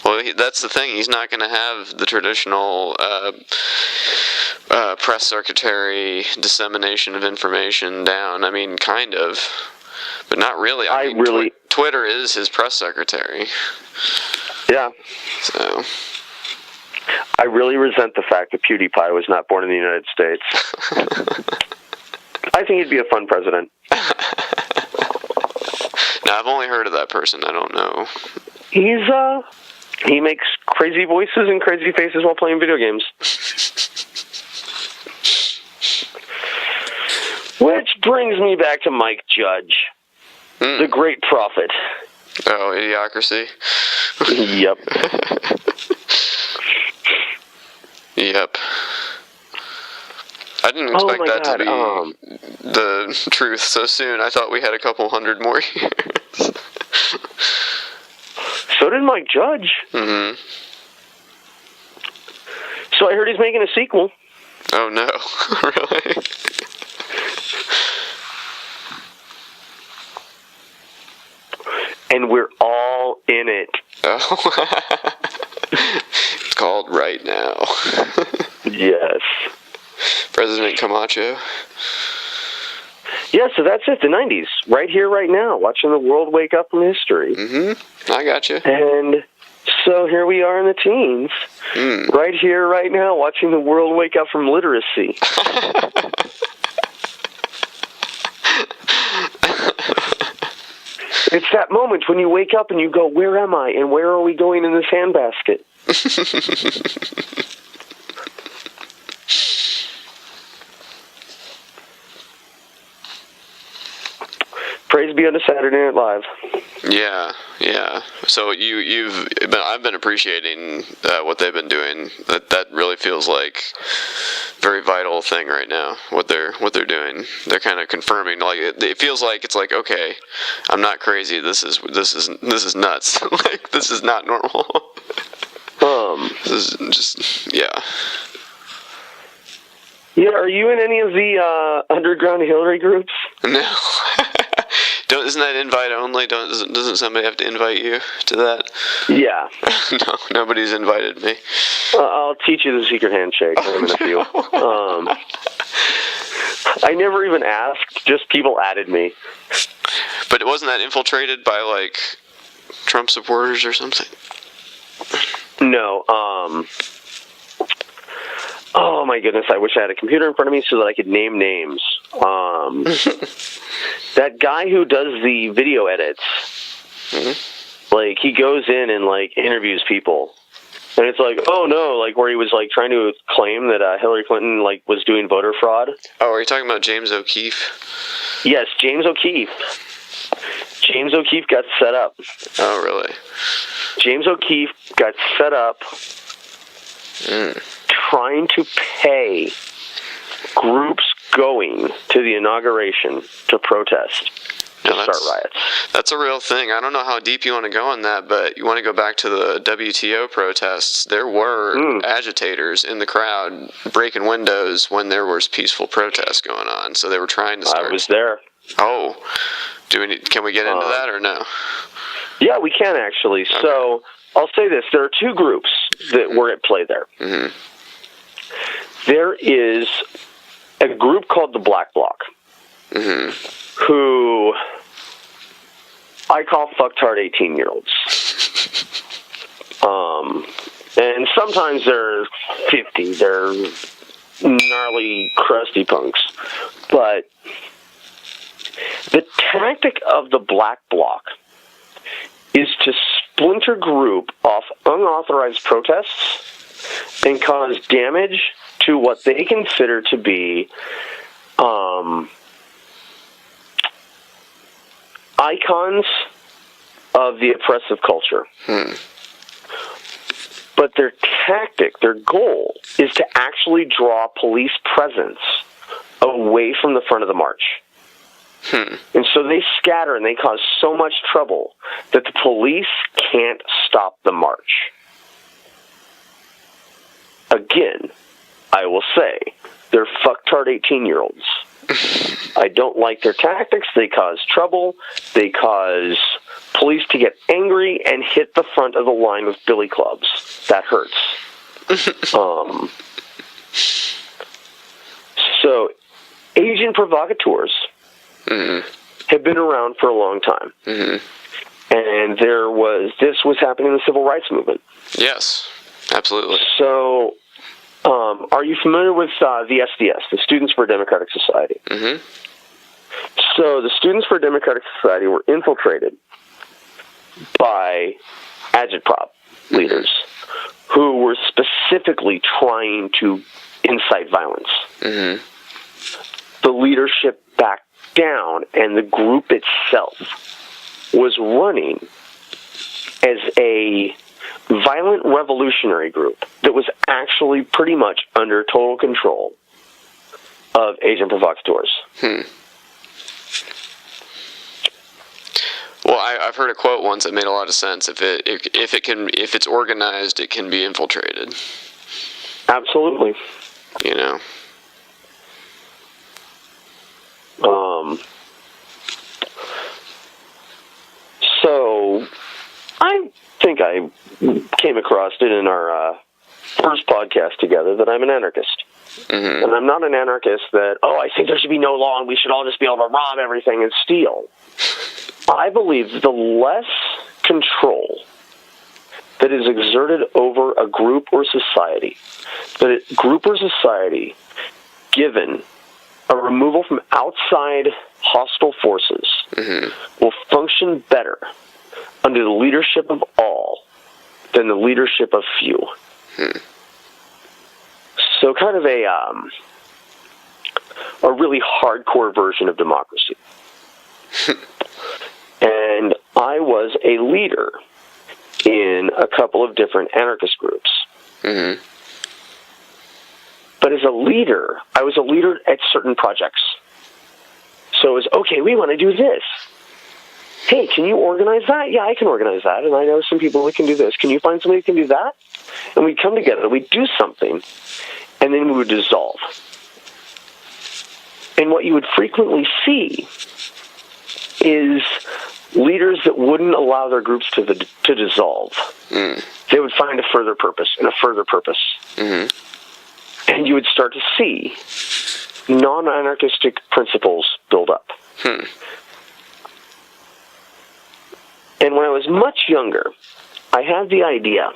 Well, that's the thing. He's not going to have the traditional press secretary dissemination of information down. I mean, kind of. But not really. I mean, Twitter is his press secretary. Yeah. So. I really resent the fact that PewDiePie was not born in the United States. I think he'd be a fun president. Now, I've only heard of that person. I don't know. He makes crazy voices and crazy faces while playing video games. Which brings me back to Mike Judge, the great prophet. Oh, Idiocracy? Yep. Yep. I didn't expect that to be the truth so soon. I thought we had a couple hundred more years. So did Mike Judge. Mm-hmm. So I heard he's making a sequel. Oh, no. Really? And we're all in it. Oh. It's called Right Now. Yes. President Camacho. Yeah, so that's it, the 90s. Right here, right now, watching the world wake up from history. Mm-hmm. I got you. And so here we are in the teens. Right here, right now, watching the world wake up from literacy. It's that moment when you wake up and you go, where am I? And where are we going in this handbasket? Praise be unto Saturday Night Live. Yeah, Yeah. So I've been appreciating what they've been doing. That really feels like a very vital thing right now. What they're doing. They're kind of confirming. Like it feels like it's like, okay, I'm not crazy. This is nuts. Like this is not normal. This is just yeah. Yeah. Are you in any of the underground Hillary groups? No. Isn't that invite only? Doesn't somebody have to invite you to that? Yeah. No, nobody's invited me. I'll teach you the secret handshake in a few. I never even asked, just people added me. But wasn't that infiltrated by, like, Trump supporters or something? No. Oh, my goodness, I wish I had a computer in front of me so that I could name names. That guy who does the video edits, like, he goes in and, like, interviews people. And it's like, oh, no, like, where he was, like, trying to claim that Hillary Clinton, like, was doing voter fraud. Oh, are you talking about James O'Keefe? Yes, James O'Keefe. James O'Keefe got set up. Oh, really? James O'Keefe got set up trying to pay groups going to the inauguration to protest, to start riots. That's a real thing. I don't know how deep you want to go on that, but you want to go back to the WTO protests. There were agitators in the crowd breaking windows when there was peaceful protests going on, so they were trying to start. I was there. Oh. Can we get into that or no? Yeah, we can actually. Okay. So I'll say this. There are two groups that were at play there. Mm-hmm. There is a group called the Black Bloc, who I call fucktard 18-year-olds. And sometimes they're 50. They're gnarly, crusty punks. But the tactic of the Black Bloc is to splinter group off unauthorized protests and cause damage to what they consider to be icons of the oppressive culture. But their tactic, their goal, is to actually draw police presence away from the front of the march. And so they scatter and they cause so much trouble that the police can't stop the march. Again, I will say, they're fucktard 18-year-olds. I don't like their tactics. They cause trouble. They cause police to get angry and hit the front of the line with billy clubs. That hurts. So, agent provocateurs have been around for a long time. And this was happening in the civil rights movement. Yes, absolutely. So, are you familiar with the SDS, the Students for a Democratic Society? So the Students for a Democratic Society were infiltrated by agitprop leaders who were specifically trying to incite violence. The leadership backed down, and the group itself was running as a violent revolutionary group that was actually pretty much under total control of agent provocateurs. Well, I've heard a quote once that made a lot of sense. If it's organized, it can be infiltrated. Absolutely. You know. So, I think I came across it in our first podcast together that I'm an anarchist. And I'm not an anarchist that, I think there should be no law and we should all just be able to rob everything and steal. I believe the less control that is exerted over a group or society, given a removal from outside hostile forces, will function better under the leadership of all than the leadership of few. So kind of a really hardcore version of democracy. And I I was a leader in a couple of different anarchist groups. Mm-hmm. But as a leader, I was a leader at certain projects. So it was, okay, we want to do this. Hey, can you organize that? Yeah, I can organize that. And I know some people who can do this. Can you find somebody who can do that? And we'd come together, we'd do something, and then we would dissolve. And what you would frequently see is leaders that wouldn't allow their groups to dissolve. Mm. They would find a further purpose and a further purpose. Mm-hmm. And you would start to see non-anarchistic principles build up. Hmm. And when I was much younger, I had the idea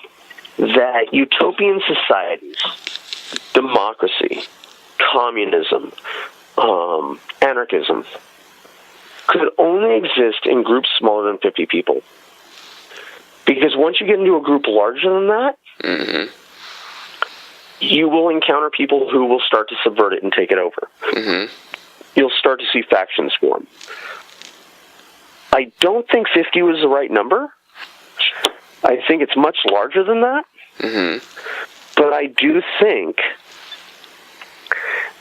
that utopian societies, democracy, communism, anarchism, could only exist in groups smaller than 50 people. Because once you get into a group larger than that, Mm-hmm. you will encounter people who will start to subvert it and take it over. Mm-hmm. You'll start to see factions form. I don't think 50 was the right number. I think it's much larger than that. Mm-hmm. But I do think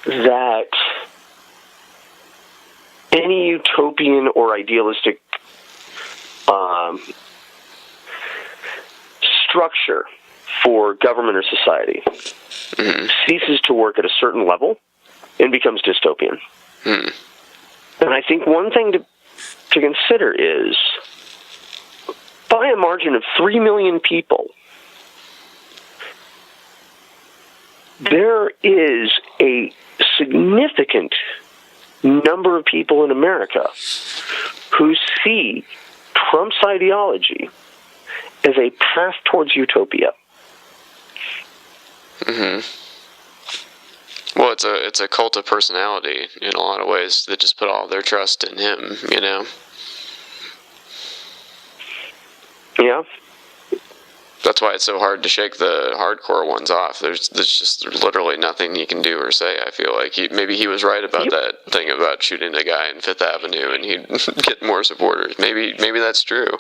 that any utopian or idealistic structure for government or society Mm-hmm. ceases to work at a certain level and becomes dystopian. Mm. And I think one thing to consider is, by a margin of 3 million people, there is a significant number of people in America who see Trump's ideology as a path towards utopia. Mm-hmm. Well, it's a cult of personality in a lot of ways that just put all their trust in him, you know? Yeah. That's why it's so hard to shake the hardcore ones off. There's just literally nothing you can do or say, I feel like. Maybe he was right about that thing about shooting a guy in Fifth Avenue and he'd get more supporters. Maybe that's true.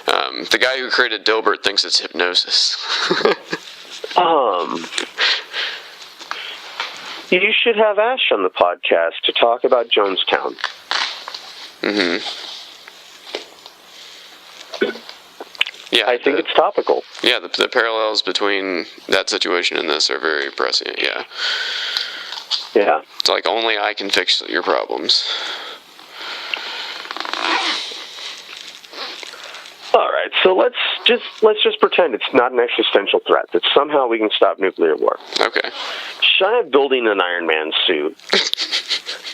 The guy who created Dilbert thinks it's hypnosis. You should have Ash on the podcast to talk about Jonestown. Mm-hmm. Yeah, I think it's topical. Yeah, the parallels between that situation and this are very prescient, yeah. Yeah. It's like, only I can fix your problems. All right, so let's just pretend it's not an existential threat, that somehow we can stop nuclear war. Okay. Shy of building an Iron Man suit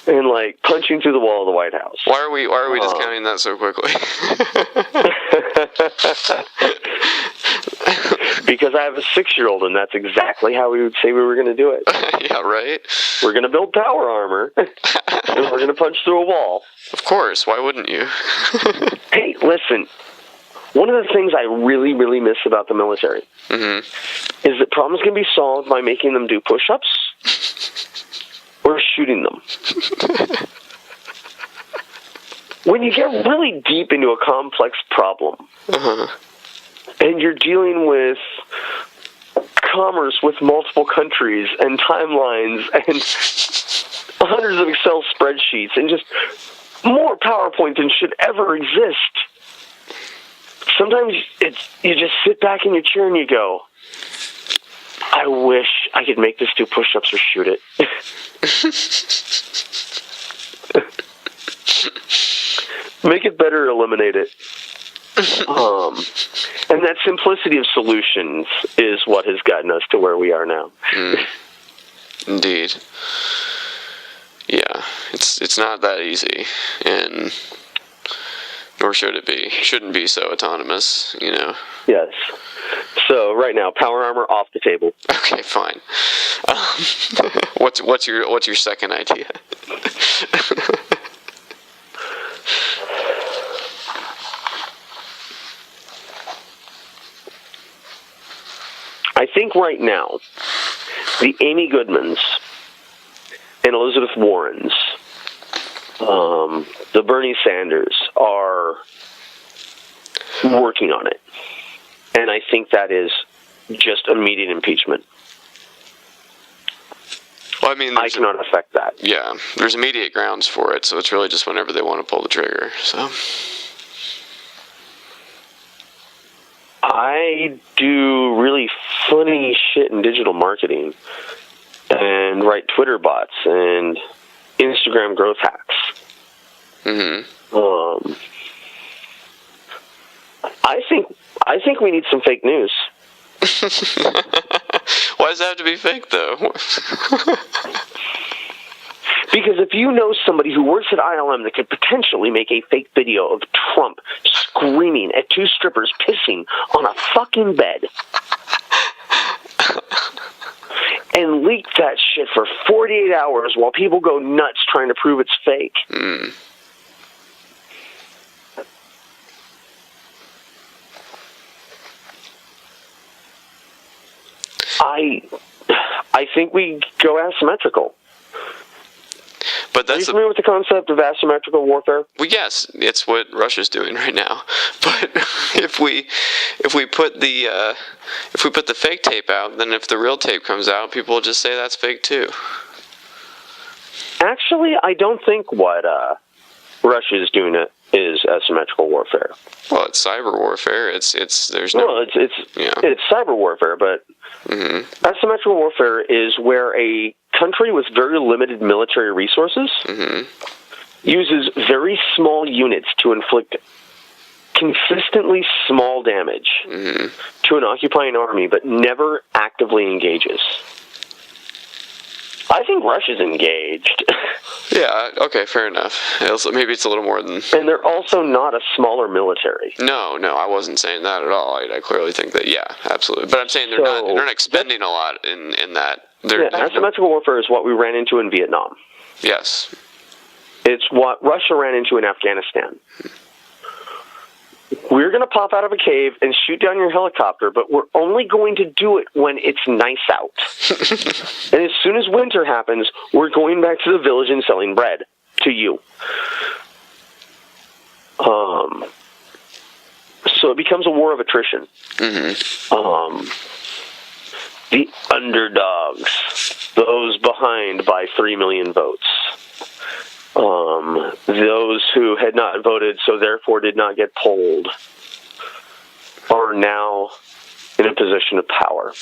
and like punching through the wall of the White House. Why are we discounting that so quickly? Because I have a 6-year-old, and that's exactly how we would say we were going to do it. Yeah, right? We're going to build power armor, and we're going to punch through a wall. Of course, why wouldn't you? Hey, listen. One of the things I really, really miss about the military is that problems can be solved by making them do push-ups or shooting them. When you get really deep into a complex problem, and you're dealing with commerce with multiple countries and timelines and hundreds of Excel spreadsheets and just more PowerPoint than should ever exist, sometimes you just sit back in your chair and you go, I wish I could make this do push-ups or shoot it. Make it better, eliminate it. And that simplicity of solutions is what has gotten us to where we are now. Indeed. Yeah, it's not that easy, and nor should it be. It shouldn't be so autonomous, you know. Yes. So right now, power armor off the table. Okay, fine. What's your second idea? I think right now, the Amy Goodmans and Elizabeth Warrens, the Bernie Sanders, are working on it. And I think that is just immediate impeachment. Well, I mean, I cannot affect that. Yeah, there's immediate grounds for it, so it's really just whenever they want to pull the trigger. So I do really funny shit in digital marketing and write Twitter bots and Instagram growth hacks. I think we need some fake news. Why does it have to be fake, though? Because if you know somebody who works at ILM that could potentially make a fake video of Trump screaming at two strippers pissing on a fucking bed and leak that shit for 48 hours while people go nuts trying to prove it's fake. I think we go asymmetrical. But Are you familiar with the concept of asymmetrical warfare? Well, yes, it's what Russia's doing right now. But if we put the fake tape out, then if the real tape comes out, people will just say that's fake too. Actually, I don't think what Russia is doing is asymmetrical warfare. Well, it's cyber warfare. It's cyber warfare, but asymmetrical warfare is where a country with very limited military resources uses very small units to inflict consistently small damage to an occupying army, but never actively engages. I think Russia's engaged. Yeah, okay, fair enough. Maybe it's a little more than... And they're also not a smaller military. No, I wasn't saying that at all. I clearly think that, yeah, absolutely. But I'm saying they're not expending a lot in that. Asymmetrical warfare is what we ran into in Vietnam. Yes. It's what Russia ran into in Afghanistan. We're going to pop out of a cave and shoot down your helicopter, but we're only going to do it when it's nice out. And as soon as winter happens, we're going back to the village and selling bread to you. So it becomes a war of attrition. The underdogs, those behind by 3 million votes. Those who had not voted, so therefore did not get polled, are now in a position of power.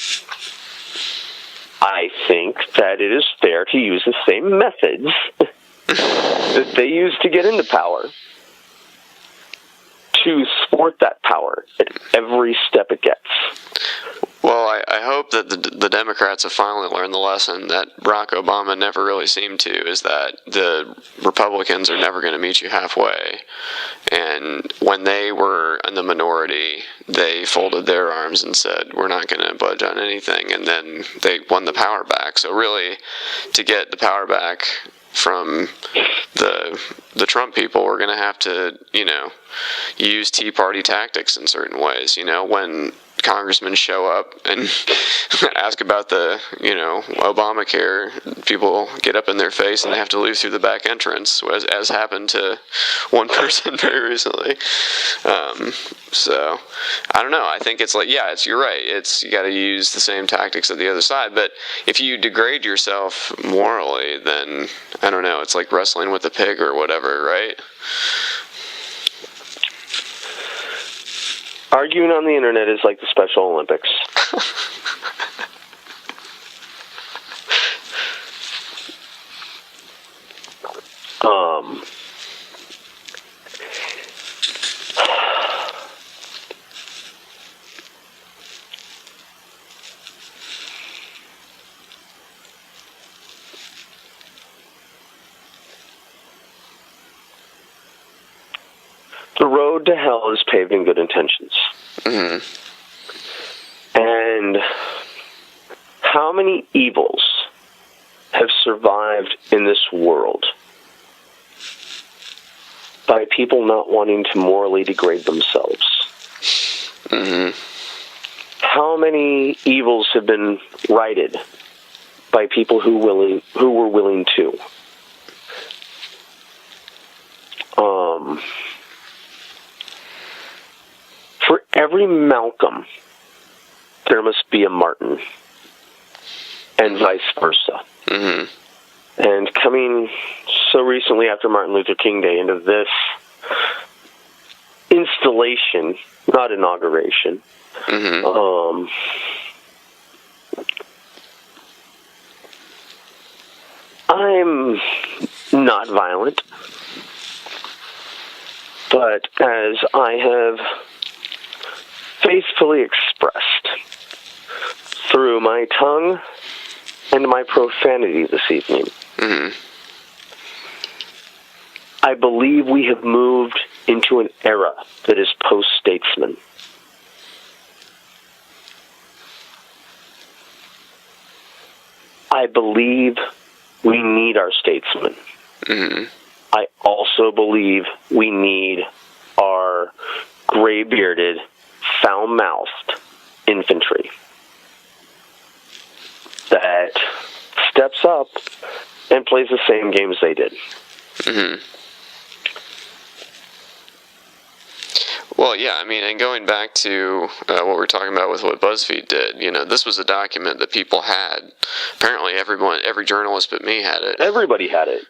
I think that it is fair to use the same methods that they used to get into power to thwart that power at every step it gets. Well, I hope that the Democrats have finally learned the lesson that Barack Obama never really seemed to, is that the Republicans are never going to meet you halfway. And when they were in the minority, they folded their arms and said, we're not going to budge on anything. And then they won the power back. So really, to get the power back from the Trump people, we're going to have to, use Tea Party tactics in certain ways. When congressmen show up and ask about the, Obamacare, people get up in their face and they have to leave through the back entrance, as happened to one person very recently. So, I don't know. I think it's like, you're right. You got to use the same tactics of the other side. But if you degrade yourself morally, then, I don't know, it's like wrestling with a pig or whatever, right? Arguing on the internet is like the Special Olympics. The road to hell is paved in good intentions. And how many evils have survived in this world by people not wanting to morally degrade themselves? How many evils have been righted by people who were willing to? every Malcolm, there must be a Martin, and vice versa. Mm-hmm. And coming so recently after Martin Luther King Day into this installation, not inauguration, I'm not violent, but as I have faithfully expressed through my tongue and my profanity this evening, I believe we have moved into an era that is post-statesman. I believe we need our statesmen. I also believe we need our gray-bearded, foul-mouthed infantry that steps up and plays the same games they did. Well, yeah, I mean, and going back to what we're talking about with what BuzzFeed did, this was a document that people had. Apparently, every journalist but me had it. Everybody had it.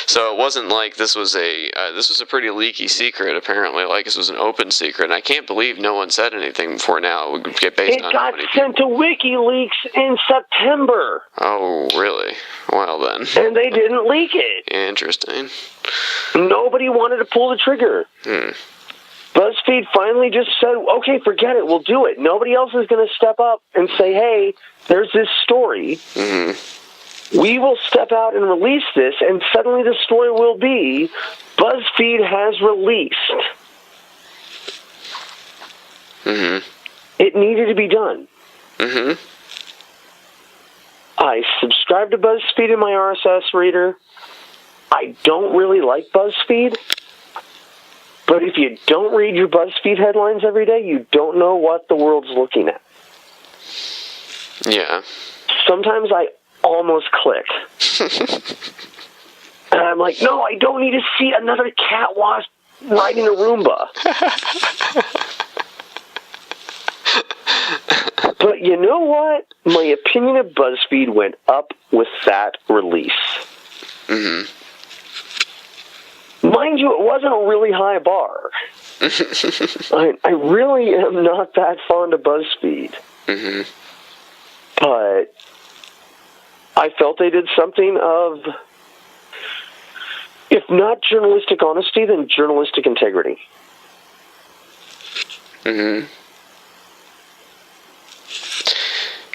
So it wasn't like this was a pretty leaky secret. Apparently, like this was an open secret. And I can't believe no one said anything before now. It would get based on how many It got sent to WikiLeaks in September. Oh, really? Well, then. And they didn't leak it. Interesting. Nobody wanted to pull the trigger. BuzzFeed finally just said, okay, forget it, we'll do it. Nobody else is going to step up and say, hey, there's this story. We will step out and release this, and suddenly the story will be, BuzzFeed has released. It needed to be done. I subscribe to BuzzFeed in my RSS reader. I don't really like BuzzFeed. But if you don't read your BuzzFeed headlines every day, you don't know what the world's looking at. Yeah. Sometimes I almost click. And I'm like, no, I don't need to see another cat wasp riding a Roomba. But you know what? My opinion of BuzzFeed went up with that release. Mind you, it wasn't a really high bar. I really am not that fond of BuzzFeed. But I felt they did something of, if not journalistic honesty, then journalistic integrity.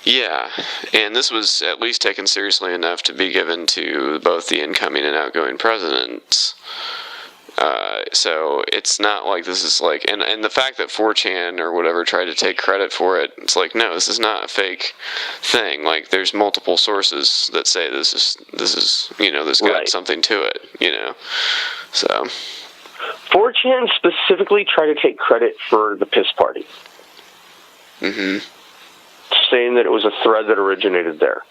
Yeah, and this was at least taken seriously enough to be given to both the incoming and outgoing presidents. So it's not like this is like, and the fact that 4chan or whatever tried to take credit for it, it's like, no, this is not a fake thing. Like, there's multiple sources that say this is this got something to it, So 4chan specifically tried to take credit for the piss party. Saying that it was a thread that originated there.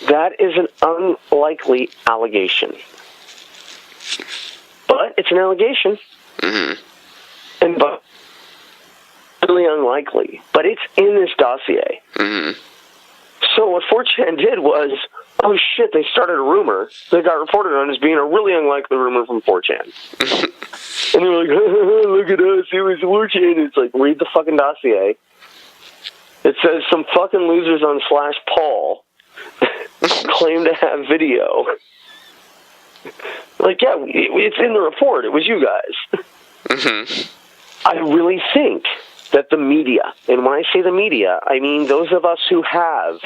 That is an unlikely allegation. But it's an allegation. And but really unlikely. But it's in this dossier. So what 4chan did was, oh shit, they started a rumor that got reported on as being a really unlikely rumor from 4chan. And they were like, look at us, it was 4chan. It's like, read the fucking dossier. It says some fucking losers on /Paul claim to have video. Like, yeah, it's in the report. It was you guys. I really think that the media, and when I say the media, I mean those of us who have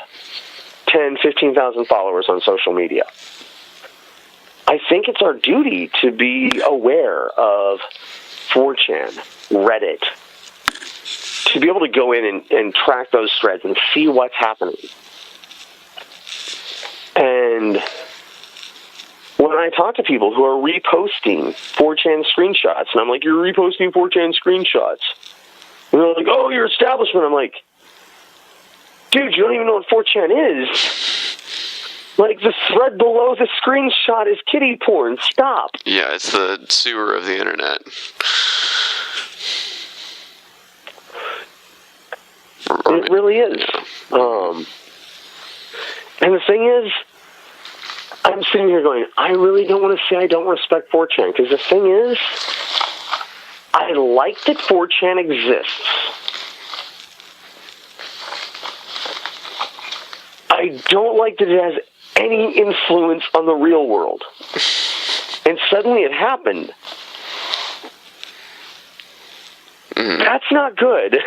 10, 15,000 followers on social media, I think it's our duty to be aware of 4chan, Reddit, to be able to go in and track those threads and see what's happening. And when I talk to people who are reposting 4chan screenshots, and I'm like, you're reposting 4chan screenshots. And they're like, oh, your establishment. I'm like, dude, you don't even know what 4chan is. Like, the thread below the screenshot is kitty porn. Stop. Yeah, it's the sewer of the internet. It really is. Yeah. And the thing is, I'm sitting here going, I really don't want to say I don't respect 4chan, because the thing is, I like that 4chan exists. I don't like that it has any influence on the real world. And suddenly it happened. That's not good.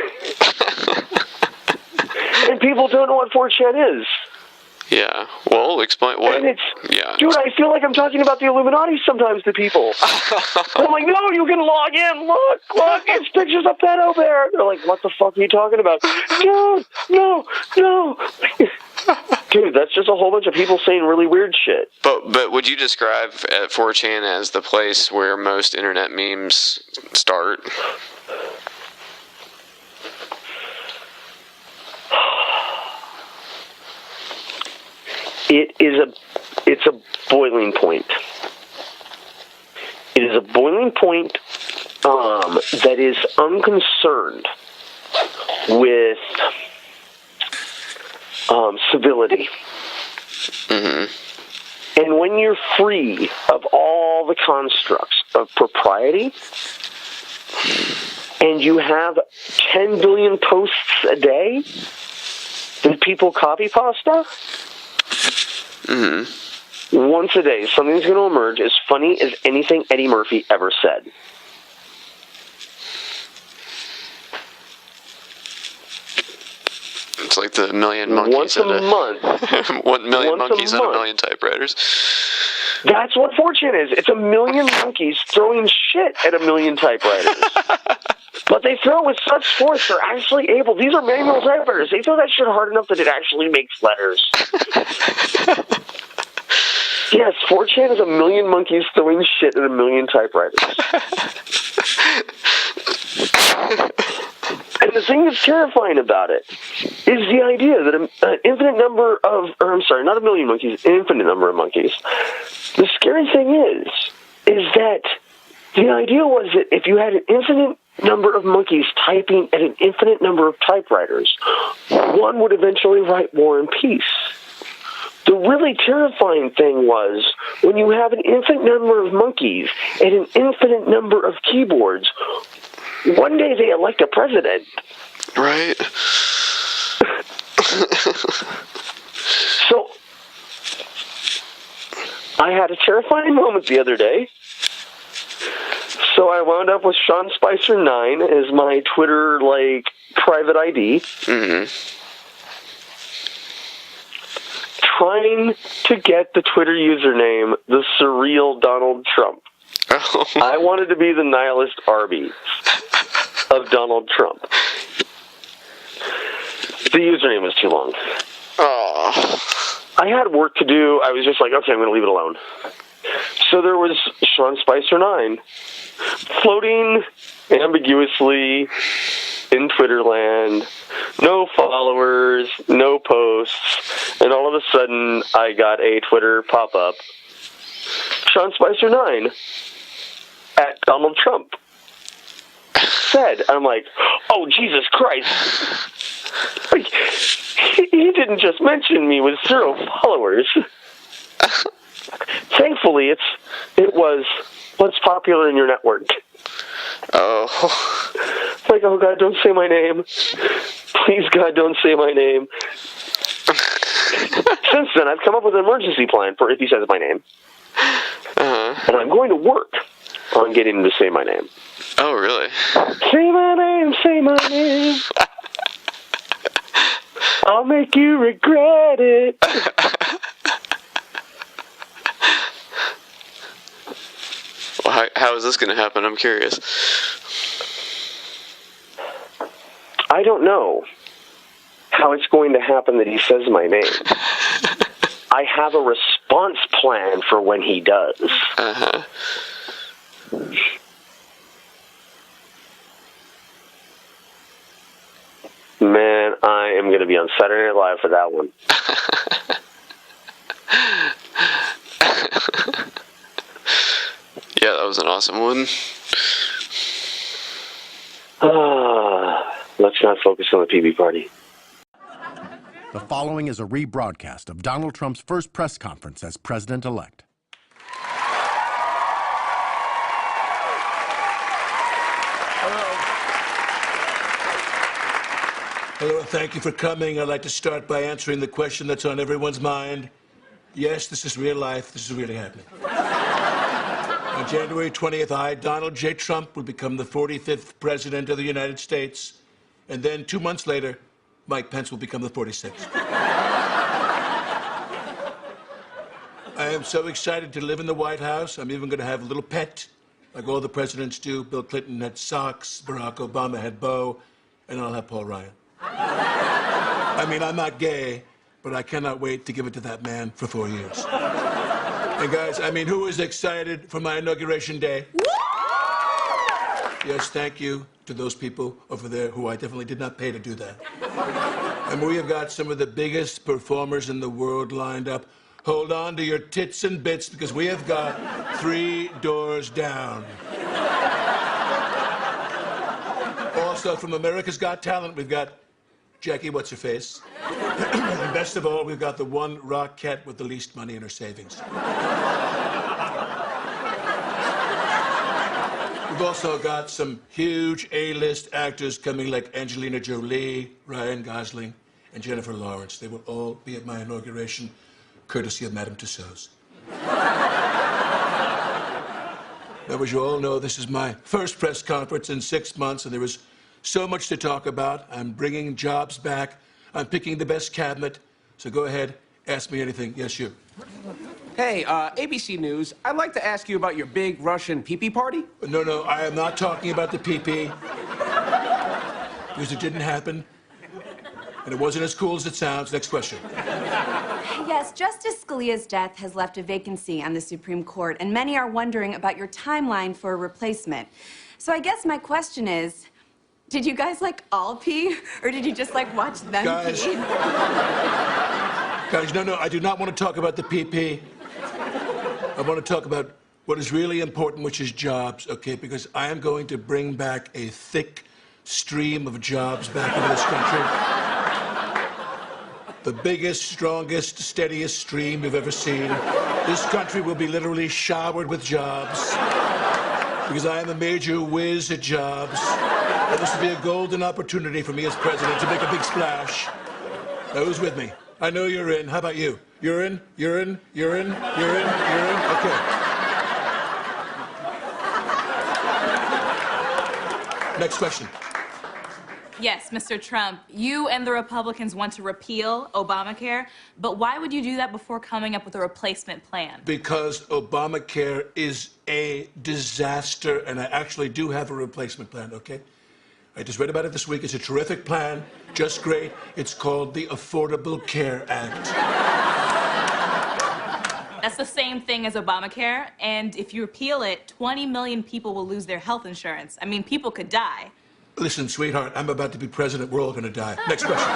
And people don't know what 4chan is. Yeah. Well, explain what. And Yeah. Dude, I feel like I'm talking about the Illuminati sometimes to people. I'm like, no, you can log in. Look, it's pictures of pedo bear. They're like, what the fuck are you talking about? Dude, no. Dude, that's just a whole bunch of people saying really weird shit. But would you describe 4chan as the place where most internet memes start? It's a boiling point. It is a boiling point that is unconcerned with civility. Mm-hmm. And when you're free of all the constructs of propriety, and you have 10 billion posts a day that people copy pasta, once a day, something's going to emerge as funny as anything Eddie Murphy ever said. It's like the million monkeys once a month. 1 million monkeys and a million typewriters. That's what 4chan is. It's a million monkeys throwing shit at a million typewriters. But they throw it with such force, they're actually able. These are manual typewriters. They throw that shit hard enough that it actually makes letters. Yes, 4chan is a million monkeys throwing shit at a million typewriters. And the thing that's terrifying about it is the idea that an infinite number of, not a million monkeys, an infinite number of monkeys. The scary thing is that the idea was that if you had an infinite number of monkeys typing at an infinite number of typewriters, one would eventually write War and Peace. The really terrifying thing was when you have an infinite number of monkeys and an infinite number of keyboards, one day they elect a president. Right. So, I had a terrifying moment the other day. So I wound up with Sean Spicer 9 as my Twitter, private ID. Mm-hmm. Trying to get the Twitter username, the surreal Donald Trump. Oh. I wanted to be the nihilist Arby of Donald Trump. The username was too long. Oh. I had work to do. I was just like, okay, I'm going to leave it alone. So there was Sean Spicer 9 floating ambiguously in Twitterland, no followers, no posts, and all of a sudden I got a Twitter pop-up. Sean Spicer 9 at Donald Trump said, and I'm like, oh, Jesus Christ. He didn't just mention me with 0 followers. Thankfully, it was what's popular in your network. Oh. It's like, oh, God, don't say my name. Please, God, don't say my name. Since then, I've come up with an emergency plan for if he says my name. Uh-huh. And I'm going to work on getting him to say my name. Oh, really? Say my name, say my name. I'll make you regret it. Well, how is this going to happen? I'm curious. I don't know how it's going to happen that he says my name. I have a response plan for when he does. Uh-huh. Man, I am going to be on Saturday Night Live for that one. Yeah, that was an awesome one. Let's not focus on the PB party. The following is a rebroadcast of Donald Trump's first press conference as president-elect. Hello, and thank you for coming. I'd like to start by answering the question that's on everyone's mind. Yes, this is real life. This is really happening. On January 20th, I, Donald J. Trump, will become the 45th President of the United States. And then 2 months later, Mike Pence will become the 46th. I am so excited to live in the White House. I'm even going to have a little pet, like all the presidents do. Bill Clinton had socks, Barack Obama had Bo, and I'll have Paul Ryan. I mean, I'm not gay, but I cannot wait to give it to that man for 4 years. And guys, I mean, who is excited for my inauguration day? Yes, thank you to those people over there who I definitely did not pay to do that. And we have got some of the biggest performers in the world lined up. Hold on to your tits and bits, because we have got 3 doors down. Also, from America's Got Talent, we've got Jackie What's-Her-Face. And best of all, we've got the one rockette with the least money in her savings. We've also got some huge A-list actors coming, like Angelina Jolie, Ryan Gosling, and Jennifer Lawrence. They will all be at my inauguration, courtesy of Madame Tussauds. Now, as you all know, this is my first press conference in 6 months, and there is so much to talk about. I'm bringing jobs back. I'm picking the best cabinet. So go ahead, ask me anything. Yes, you. Hey, ABC News, I'd like to ask you about your big Russian pee-pee party. No, I am not talking about the pee-pee. Because it didn't happen. And it wasn't as cool as it sounds. Next question. Yes, Justice Scalia's death has left a vacancy on the Supreme Court, and many are wondering about your timeline for a replacement. So I guess my question is, did you guys, all pee? Or did you just, watch them pee? Guys, no, I do not want to talk about the pee-pee. I want to talk about what is really important, which is jobs, okay? Because I am going to bring back a thick stream of jobs back into this country. The biggest, strongest, steadiest stream you've ever seen. This country will be literally showered with jobs. Because I am a major whiz at jobs. And this will be a golden opportunity for me as president to make a big splash. Now, who's with me? I know you're in. How about you? You're in? You're in? You're in? You're in? You're in? Okay. Next question. Yes, Mr. Trump, you and the Republicans want to repeal Obamacare, but why would you do that before coming up with a replacement plan? Because Obamacare is a disaster, and I actually do have a replacement plan, okay? I just read about it this week. It's a terrific plan, just great. It's called the Affordable Care Act. That's the same thing as Obamacare, and if you repeal it, 20 million people will lose their health insurance. I mean, people could die. Listen, sweetheart, I'm about to be president. We're all going to die. Next question.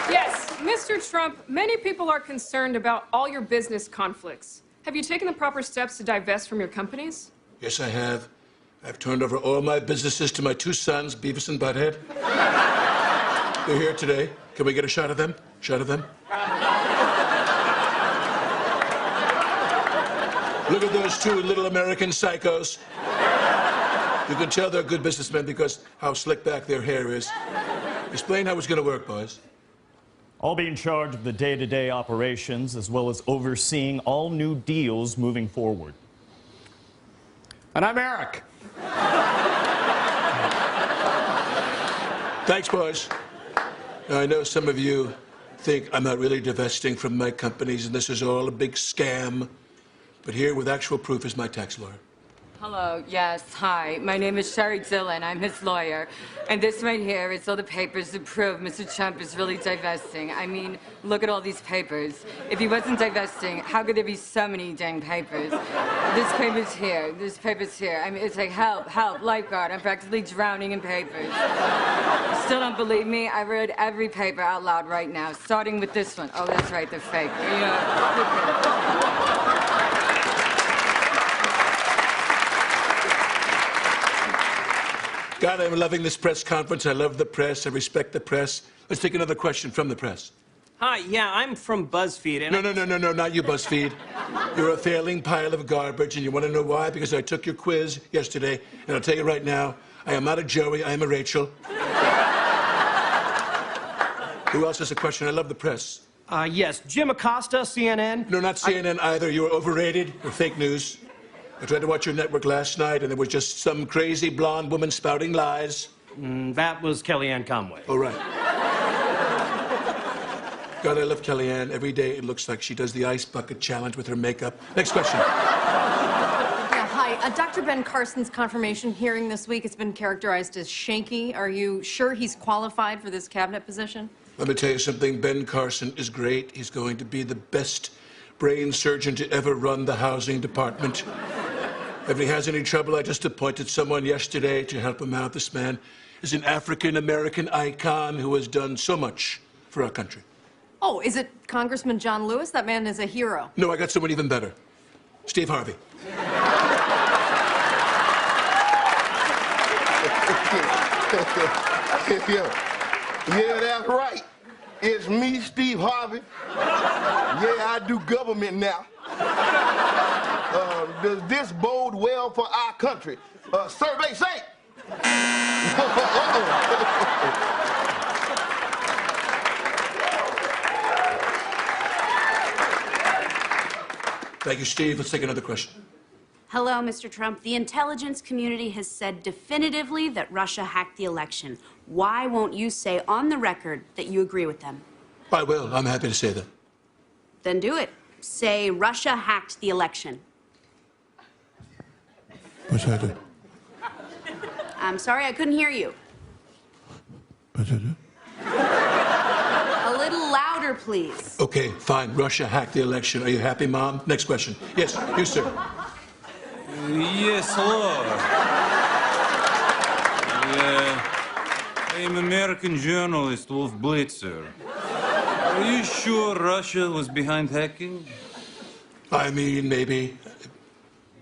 Yes, Mr. Trump, many people are concerned about all your business conflicts. Have you taken the proper steps to divest from your companies? Yes, I have. I've turned over all my businesses to my 2 sons, Beavis and Butthead. They're here today. Can we get a shot of them? Shot of them? Look at those 2 little American psychos. You can tell they're good businessmen because how slick back their hair is. Explain how it's going to work, boys. I'll be in charge of the day-to-day operations as well as overseeing all new deals moving forward. And I'm Eric. Thanks, boys. Now, I know some of you think I'm not really divesting from my companies and this is all a big scam. But here, with actual proof, is my tax lawyer. Hello, yes, hi. My name is Sherry Dillon. I'm his lawyer. And this right here is all the papers to prove Mr. Trump is really divesting. I mean, look at all these papers. If he wasn't divesting, how could there be so many dang papers? This paper's here, this paper's here. I mean, it's like, help, help, lifeguard. I'm practically drowning in papers. You still don't believe me? I read every paper out loud right now, starting with this one. Oh, that's right, they're fake. God, I'm loving this press conference. I love the press. I respect the press. Let's take another question from the press. Hi, yeah, I'm from BuzzFeed. And No, not you, BuzzFeed. You're a failing pile of garbage, and you want to know why? Because I took your quiz yesterday, and I'll tell you right now, I am not a Joey, I am a Rachel. Who else has a question? I love the press. Yes, Jim Acosta, CNN. No, not CNN either. You're overrated. You're fake news. I tried to watch your network last night, and there was just some crazy blonde woman spouting lies. That was Kellyanne Conway. Oh, right. God, I love Kellyanne. Every day it looks like she does the ice bucket challenge with her makeup. Next question. Yeah, hi. Dr. Ben Carson's confirmation hearing this week has been characterized as shaky. Are you sure he's qualified for this cabinet position? Let me tell you something. Ben Carson is great. He's going to be the best brain surgeon to ever run the housing department. If he has any trouble, I just appointed someone yesterday to help him out. This man is an African-American icon who has done so much for our country. Oh, is it Congressman John Lewis? That man is a hero. No, I got someone even better. Steve Harvey. Yeah, that's right. It's me, Steve Harvey. Yeah, I do government now. Does this bode well for our country? Survey say. Thank you, Steve. Let's take another question. Hello, Mr. Trump. The intelligence community has said definitively that Russia hacked the election. Why won't you say on the record that you agree with them? I will. I'm happy to say that. Then do it. Say Russia hacked the election. What should I do? I'm sorry, I couldn't hear you. What should I do? A little louder, please. Okay, fine. Russia hacked the election. Are you happy, Mom? Next question. Yes, you, sir. Yes, hello. I'm American journalist Wolf Blitzer. Are you sure Russia was behind hacking? I mean, maybe.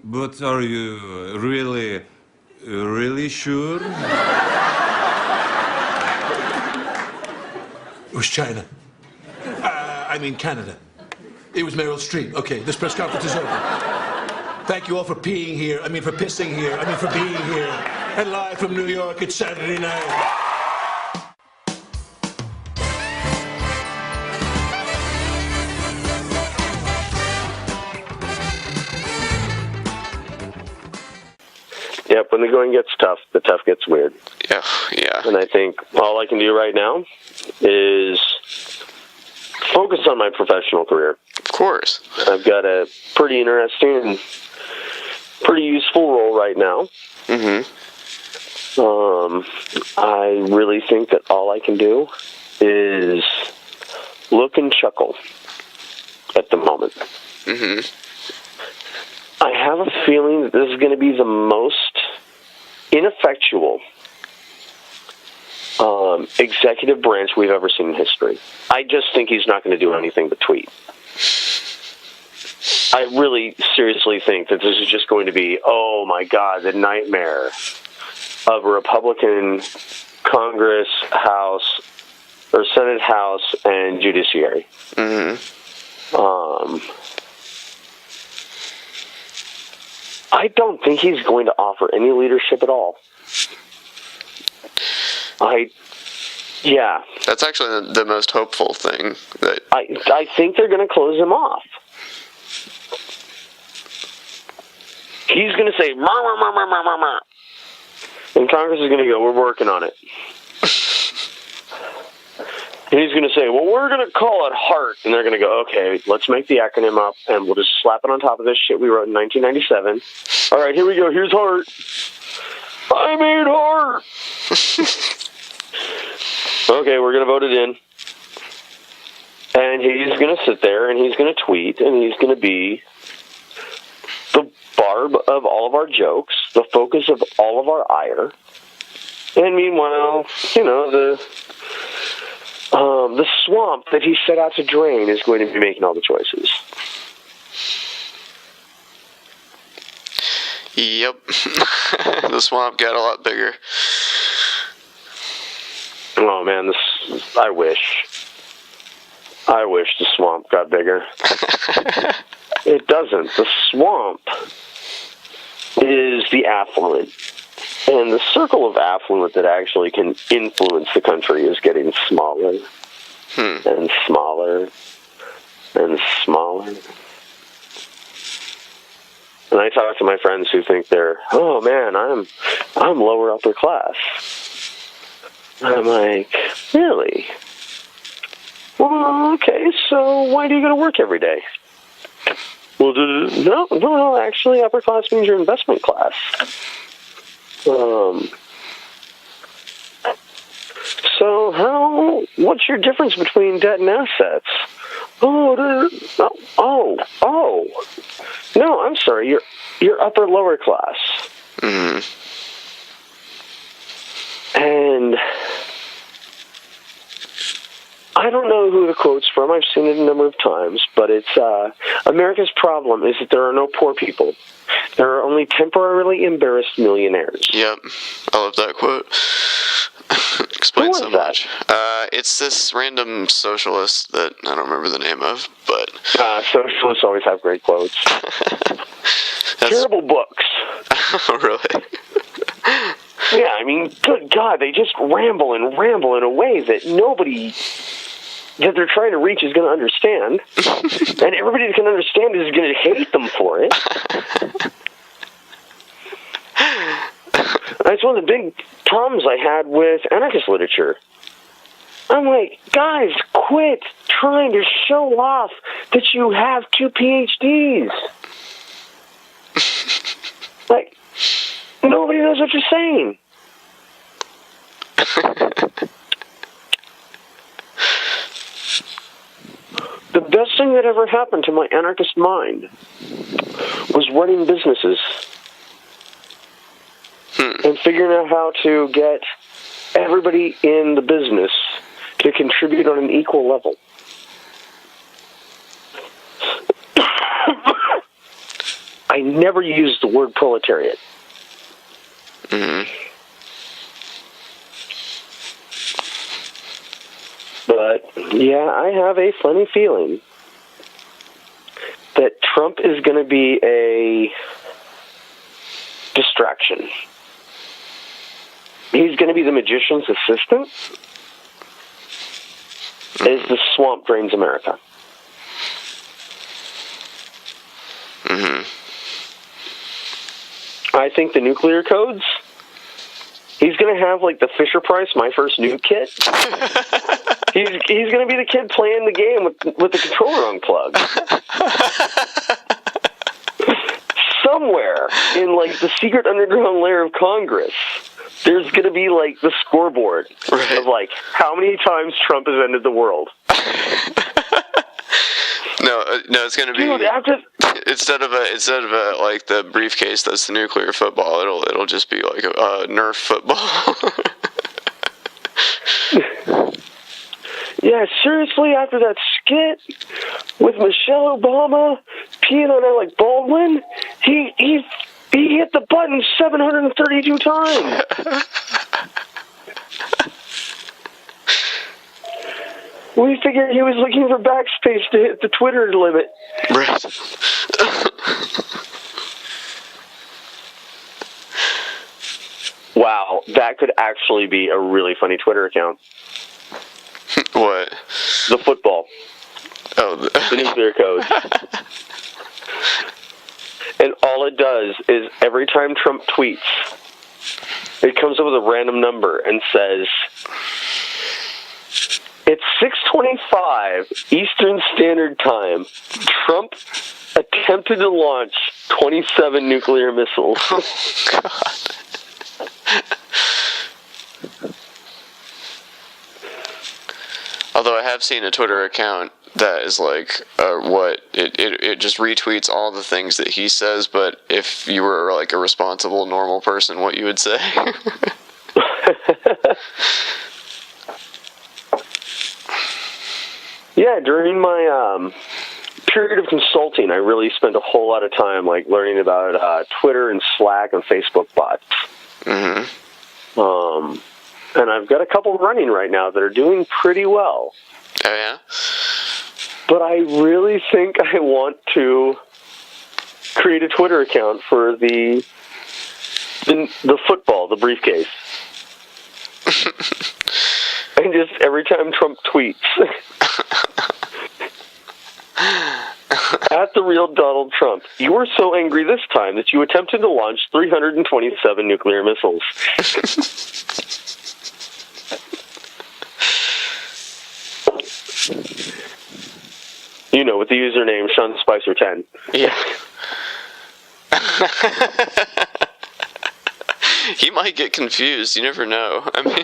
But are you really sure? It was China. I mean Canada. It was Meryl Streep. Okay, this press conference is over. Thank you all for peeing here. I mean for pissing here. I mean for being here. And live from New York, it's Saturday night. Yep, when the going gets tough, the tough gets weird. Yeah. And I think all I can do right now is focus on my professional career. Of course. I've got a pretty interesting and pretty useful role right now. Mm-hmm. I really think that all I can do is look and chuckle at the moment. Mm-hmm. I have a feeling that this is going to be the most ineffectual executive branch we've ever seen in history. I just think he's not going to do anything but tweet. I really seriously think that this is just going to be, oh my God, the nightmare of a Republican Congress, House, or Senate, House, and Judiciary. Mm-hmm. I don't think he's going to offer any leadership at all. That's actually the most hopeful thing. That I think they're going to close him off. He's going to say, "Mah, mah, mah, mah, mah, mah, mah." And Congress is going to go, "We're working on it." And he's going to say, well, we're going to call it HART. And they're going to go, okay, let's make the acronym up, and we'll just slap it on top of this shit we wrote in 1997. All right, here we go. Here's HART. I made HART. Okay, we're going to vote it in. And he's going to sit there, and he's going to tweet, and he's going to be the barb of all of our jokes, the focus of all of our ire. And meanwhile, you know, the swamp that he set out to drain is going to be making all the choices. Yep. The swamp got a lot bigger. Oh, man, I wish the swamp got bigger. It doesn't. The swamp is the affluent. And the circle of affluent that actually can influence the country is getting smaller and smaller and smaller. And I talk to my friends who think they're, oh man, I'm lower upper class. And I'm like, really? Well, okay, so why do you go to work every day? Well, no, actually, upper class means you're investment class. So what's your difference between debt and assets? No, I'm sorry, you're upper lower class. And I don't know who the quote's from. I've seen it a number of times, but it's America's problem is that there are no poor people. There are only temporarily embarrassed millionaires. Yep. I love that quote. Explains so much. It's this random socialist that I don't remember the name of, but... Socialists always have great quotes. Terrible books. Oh, really? Yeah, I mean, good God, they just ramble in a way that nobody that they're trying to reach is going to understand. And everybody that can understand is going to hate them for it. That's one of the big problems I had with anarchist literature. I'm like, guys, quit trying to show off that you have 2 PhDs. Like, nobody knows what you're saying. The best thing that ever happened to my anarchist mind was running businesses and figuring out how to get everybody in the business to contribute on an equal level. I never used the word proletariat. But, yeah, I have a funny feeling that Trump is going to be a distraction. He's going to be the magician's assistant as the swamp drains America. I think the nuclear codes, he's going to have, like, the Fisher-Price My First Nuke kit. He's going to be the kid playing the game with the controller unplugged. Somewhere in, like, the secret underground lair of Congress, there's going to be, like, the scoreboard of, like, how many times Trump has ended the world. No, it's going to be... Dude, instead of a like the briefcase that's the nuclear football, it'll just be like a Nerf football. Yeah, seriously, after that skit with Michelle Obama peeing on Alec Baldwin, he hit the button 732 times. We figured he was looking for backspace to hit the Twitter limit. Right. Wow, that could actually be a really funny Twitter account. What? The football. Oh, the nuclear code. And all it does is every time Trump tweets, it comes up with a random number and says, It's 6:25 Eastern Standard Time. Trump attempted to launch 27 nuclear missiles. Oh, God. Although I have seen a Twitter account that is like, it just retweets all the things that he says, but if you were like a responsible, normal person, what you would say. Yeah, during my period of consulting, I really spent a whole lot of time like learning about Twitter and Slack and Facebook bots. Mm-hmm. And I've got a couple running right now that are doing pretty well. Oh, yeah? But I really think I want to create a Twitter account for the football, the briefcase. And just every time Trump tweets, at the real Donald Trump, you were so angry this time that you attempted to launch 327 nuclear missiles. You know, with the username Sean Spicer 10. Yeah. He might get confused. You never know. I mean,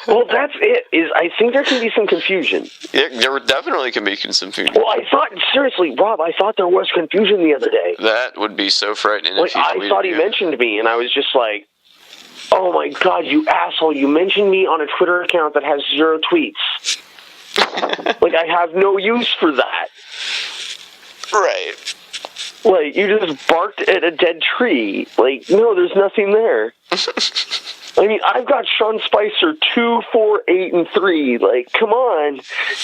well, that's it. I think there can be some confusion. Yeah, there definitely can be some confusion. Well, I thought seriously, Rob. I thought there was confusion the other day. That would be so frightening. Like, I thought he mentioned me, and I was just like, "Oh my God, you asshole! You mentioned me on a Twitter account that has 0 tweets. Like, I have no use for that." Right. Like, you just barked at a dead tree. Like, no, there's nothing there. I mean, I've got Sean Spicer 2, 4, 8, and 3. Like, come on.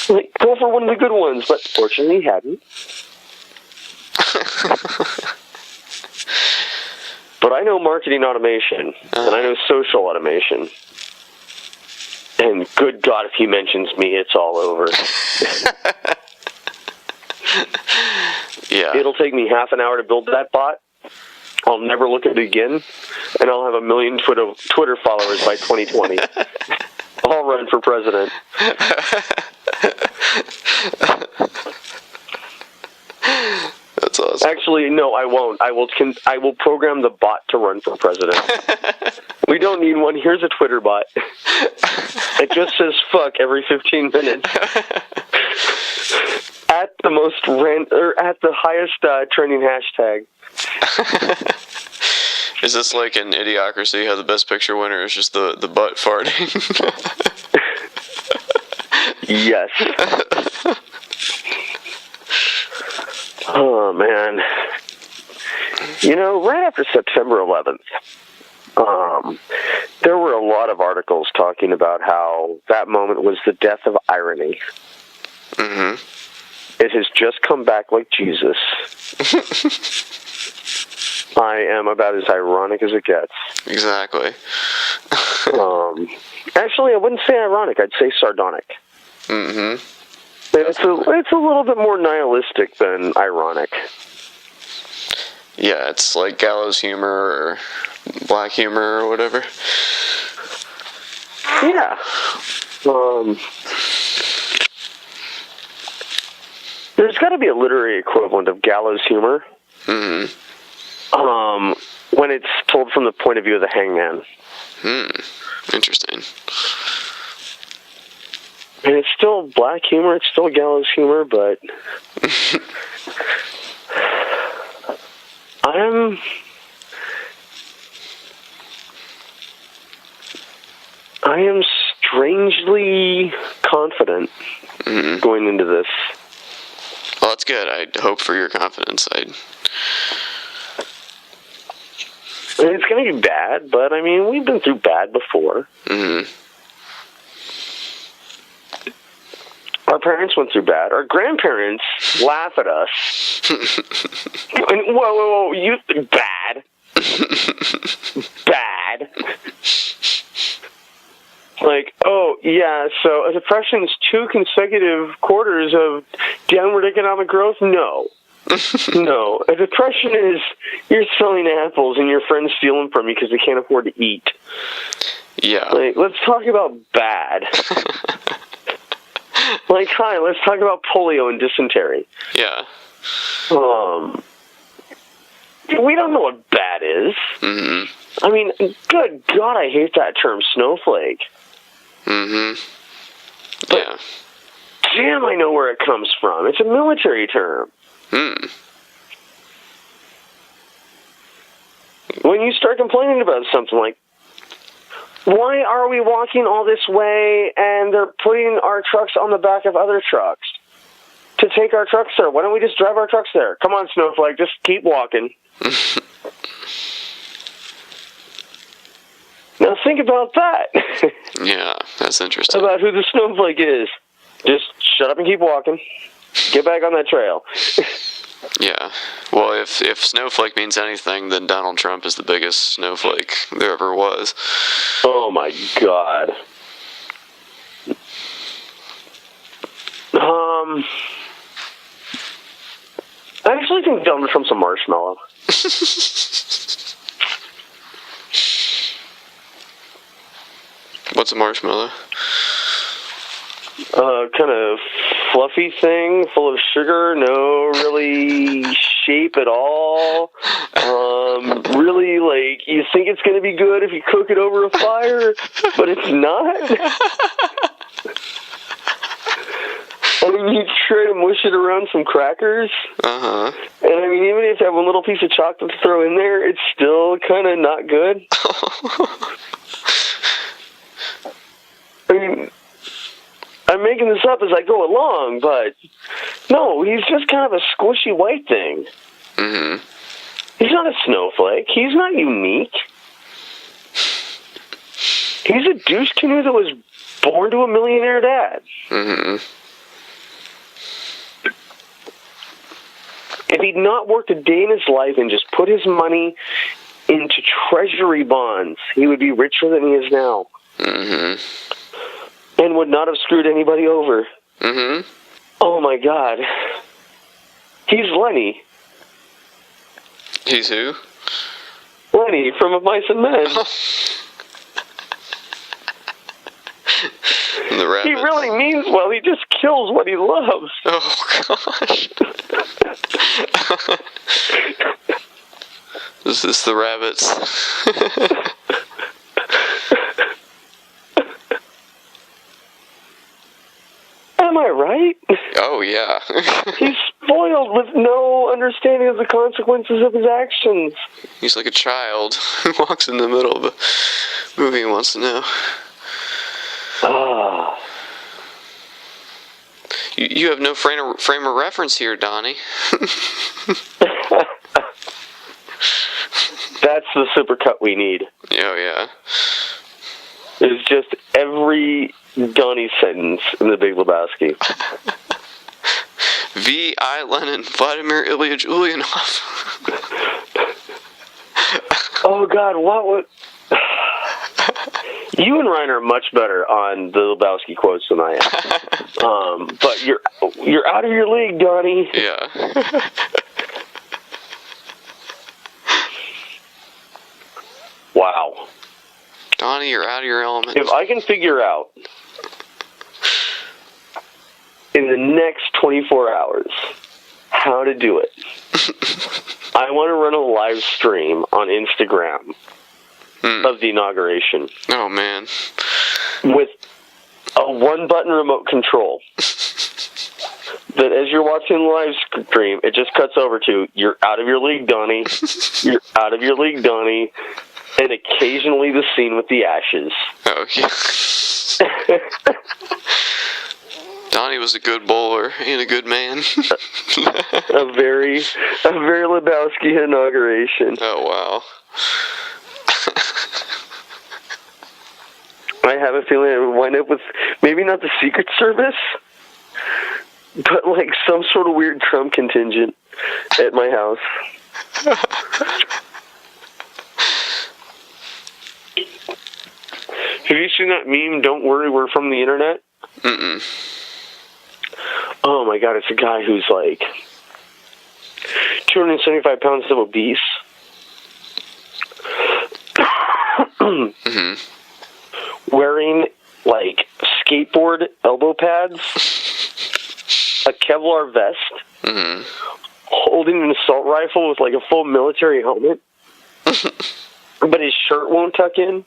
Like, go for one of the good ones. But fortunately, he hadn't. But I know marketing automation, and I know social automation. And good God, if he mentions me, it's all over. Yeah. It'll take me half an hour to build that bot. I'll never look at it again, and I'll have 1 million Twitter followers by 2020. I'll run for president. That's awesome. Actually, no, I won't. I will program the bot to run for president. We don't need one. Here's a Twitter bot. It just says fuck every 15 minutes. At the at the highest trending hashtag. Is this like an Idiocracy? How the best picture winner is just the butt farting? Yes. Oh man. You know, right after September 11th, there were a lot of articles talking about how that moment was the death of irony. Mm-hmm. It has just come back like Jesus. I am about as ironic as it gets. Exactly. Actually, I wouldn't say ironic. I'd say sardonic. Mm-hmm. It's a little bit more nihilistic than ironic. Yeah, it's like gallows humor or black humor or whatever. Yeah. There's got to be a literary equivalent of gallows humor. Mm-hmm. When it's told from the point of view of the hangman. Interesting. And it's still black humor, it's still gallows humor, but I am strangely confident going into this. Well, that's good. I hope for your confidence. It's going to be bad, but I mean, we've been through bad before. Mm-hmm. Our parents went through bad. Our grandparents laugh at us. Whoa, you bad. Bad. Like, oh, yeah, so a depression is 2 consecutive quarters of downward economic growth? No. No. A depression is you're selling apples and your friends steal them from you because they can't afford to eat. Yeah. Like, let's talk about bad. Like, hi, let's talk about polio and dysentery. Yeah. We don't know what bad is. Mm-hmm. I mean, good God, I hate that term, snowflake. Mm-hmm. Yeah. Damn, I know where it comes from. It's a military term. When you start complaining about something like, why are we walking all this way and they're putting our trucks on the back of other trucks to take our trucks there? Why don't we just drive our trucks there? Come on, snowflake, just keep walking. Now think about that. Yeah, that's interesting. About who the snowflake is. Just shut up and keep walking. Get back on that trail. Yeah. Well, if snowflake means anything, then Donald Trump is the biggest snowflake there ever was. Oh my God. I actually think Donald Trump's a marshmallow. What's a marshmallow? Kind of fluffy thing, full of sugar, no really shape at all. Really, like, you think it's going to be good if you cook it over a fire, but it's not. I mean, you try to mush it around some crackers. Uh-huh. And I mean, even if you have one little piece of chocolate to throw in there, it's still kind of not good. I mean, I'm making this up as I go along, but no, he's just kind of a squishy white thing. Mm-hmm. He's not a snowflake. He's not unique. He's a douche canoe that was born to a millionaire dad. Mm-hmm. If he'd not worked a day in his life and just put his money into treasury bonds, he would be richer than he is now. Mm-hmm. And would not have screwed anybody over. Mm-hmm. Oh my God. He's Lenny. He's who? Lenny from Of Mice and Men. The rabbits. He really means well. He just kills what he loves. Oh, gosh. Is this the rabbits? Am I right? Oh, yeah. He's spoiled with no understanding of the consequences of his actions. He's like a child who walks in the middle of a movie and wants to know. You have no frame of reference here, Donnie. That's the supercut we need. Oh, yeah. It's just every Donnie sentence in The Big Lebowski. V.I. Lenin, Vladimir Ilyich Ulyanov. Oh, God, what would... You and Ryan are much better on the Lebowski quotes than I am. But you're out of your league, Donnie. Yeah. Wow. Donnie, you're out of your element. If I can figure out in the next 24 hours how to do it, I want to run a live stream on Instagram of the inauguration. Oh, man. With a one-button remote control. That as you're watching the live stream, it just cuts over to, you're out of your league, Donnie. You're out of your league, Donnie. And occasionally the scene with the ashes. Oh, yeah. Donnie was a good bowler and a good man. a very Lebowski inauguration. Oh, wow. I have a feeling it would wind up with maybe not the Secret Service, but like some sort of weird Trump contingent at my house. Have you seen that meme, "Don't worry, we're from the internet"? Mm-mm. Oh my God, it's a guy who's like 275 pounds of obese. Mm-hmm. Wearing like skateboard elbow pads a Kevlar vest, holding an assault rifle with like a full military helmet, but his shirt won't tuck in.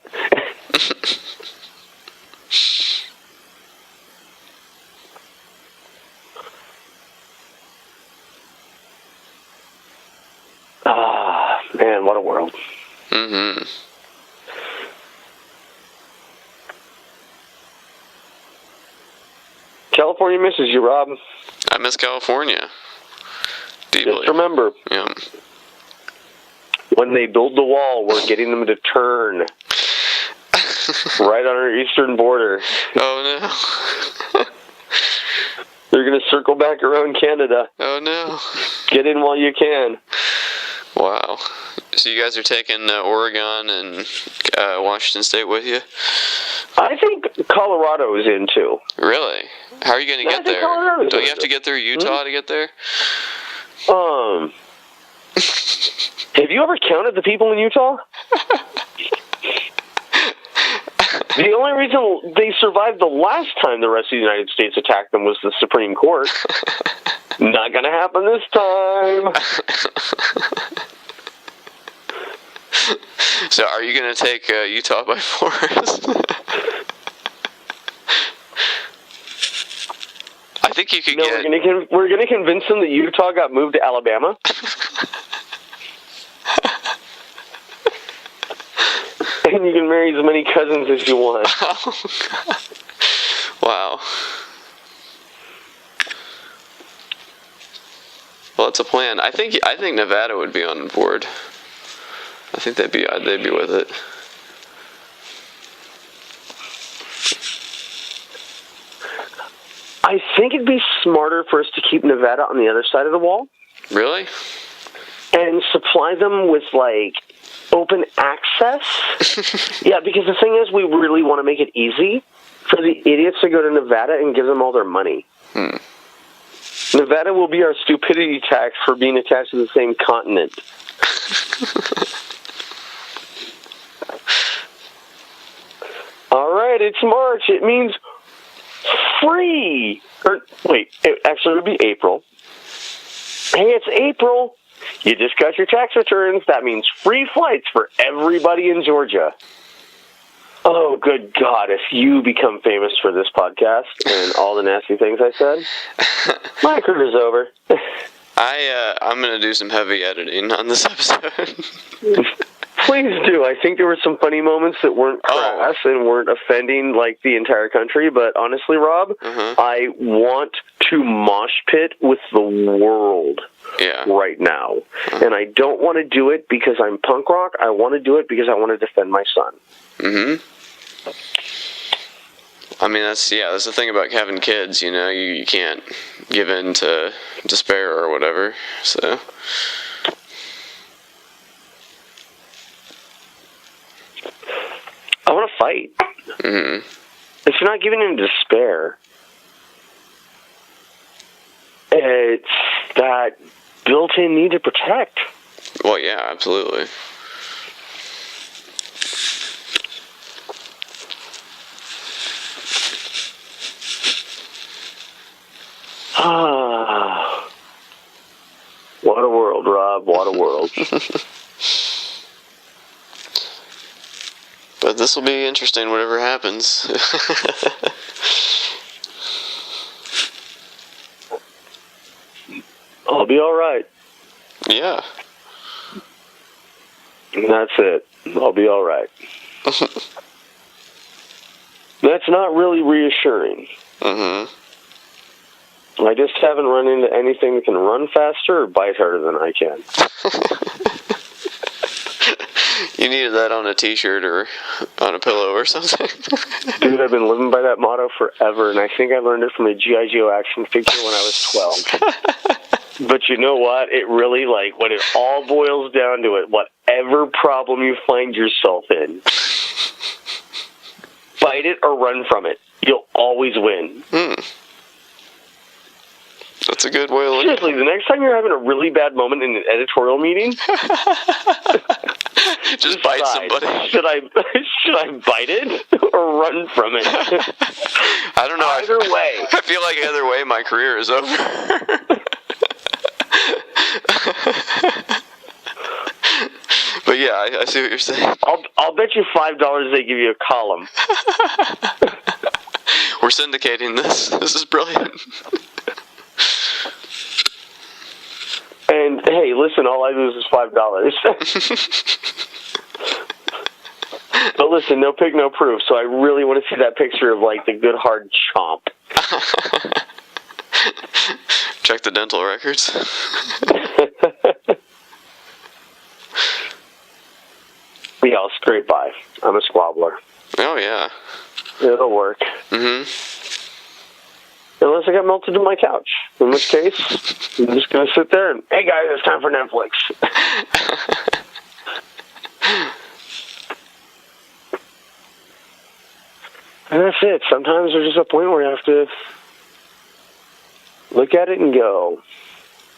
Ah, man, what a world. Mm-hmm. California misses you, Rob. I miss California. Deeply. Just remember, Yeah. when they build the wall, we're getting them to turn right on our eastern border. Oh, no. They're going to circle back around Canada. Oh, no. Get in while you can. Wow. So you guys are taking Oregon and Washington State with you? I think Colorado is in, too. Really? How are you going to get there? Colorado's Don't you have to get through Utah to get there? Have you ever counted the people in Utah? The only reason they survived the last time the rest of the United States attacked them was the Supreme Court. Not gonna happen this time. So are you going to take Utah by force? I think you could No, get... we're gonna convince them that Utah got moved to Alabama. And you can marry as many cousins as you want. Oh, God. Wow. Well, it's a plan. I think Nevada would be on board. I think they'd be with it. I think it'd be smarter for us to keep Nevada on the other side of the wall. Really? And supply them with, like, open access. Yeah, because the thing is, we really want to make it easy for the idiots to go to Nevada and give them all their money. Nevada will be our stupidity tax for being attached to the same continent. All right, it's March. It means free. Or wait, actually, it would be April. Hey, it's April. You just got your tax returns. That means free flights for everybody in Georgia. Oh, good God, if you become famous for this podcast and all the nasty things I said, my career's over. I'm going to do some heavy editing on this episode. Please do. I think there were some funny moments that weren't crass and weren't offending, like, the entire country. But honestly, Rob, I want to mosh pit with the world right now. And I don't want to do it because I'm punk rock. I want to do it because I want to defend my son. I mean, that's the thing about having kids, you know, you can't give in to despair or whatever, so. I want to fight. If you're not giving in to despair, it's that built-in need to protect. Well, yeah, absolutely. What a world, Rob. What a world. But this will be interesting, whatever happens. I'll be all right. Yeah. And that's it. I'll be all right. That's not really reassuring. I just haven't run into anything that can run faster or bite harder than I can. You needed that on a t-shirt or on a pillow or something. Dude, I've been living by that motto forever, and I think I learned it from a G.I. Joe action figure when I was 12. But you know what? It really, like, when it all boils down to it, whatever problem you find yourself in, fight it or run from it. You'll always win. That's a good way to look at it. Seriously, the next time you're having a really bad moment in an editorial meeting, Just bite somebody. Should I bite it or run from it? I don't know. Either way. I feel like either way, my career is over. But yeah, I see what you're saying. I'll bet you $5 they give you a column. We're syndicating this. This is brilliant. And hey, listen, all I lose is $5. But listen, no pic, no proof. So I really want to see that picture of like the good hard chomp. Check the dental records. Yeah, I'll scrape by. I'm a squabbler. Oh yeah. It'll work. Mm-hmm. Unless I got melted to my couch. In which case, I'm just going to sit there and, hey guys, it's time for Netflix. And that's it. Sometimes there's just a point where you have to look at it and go,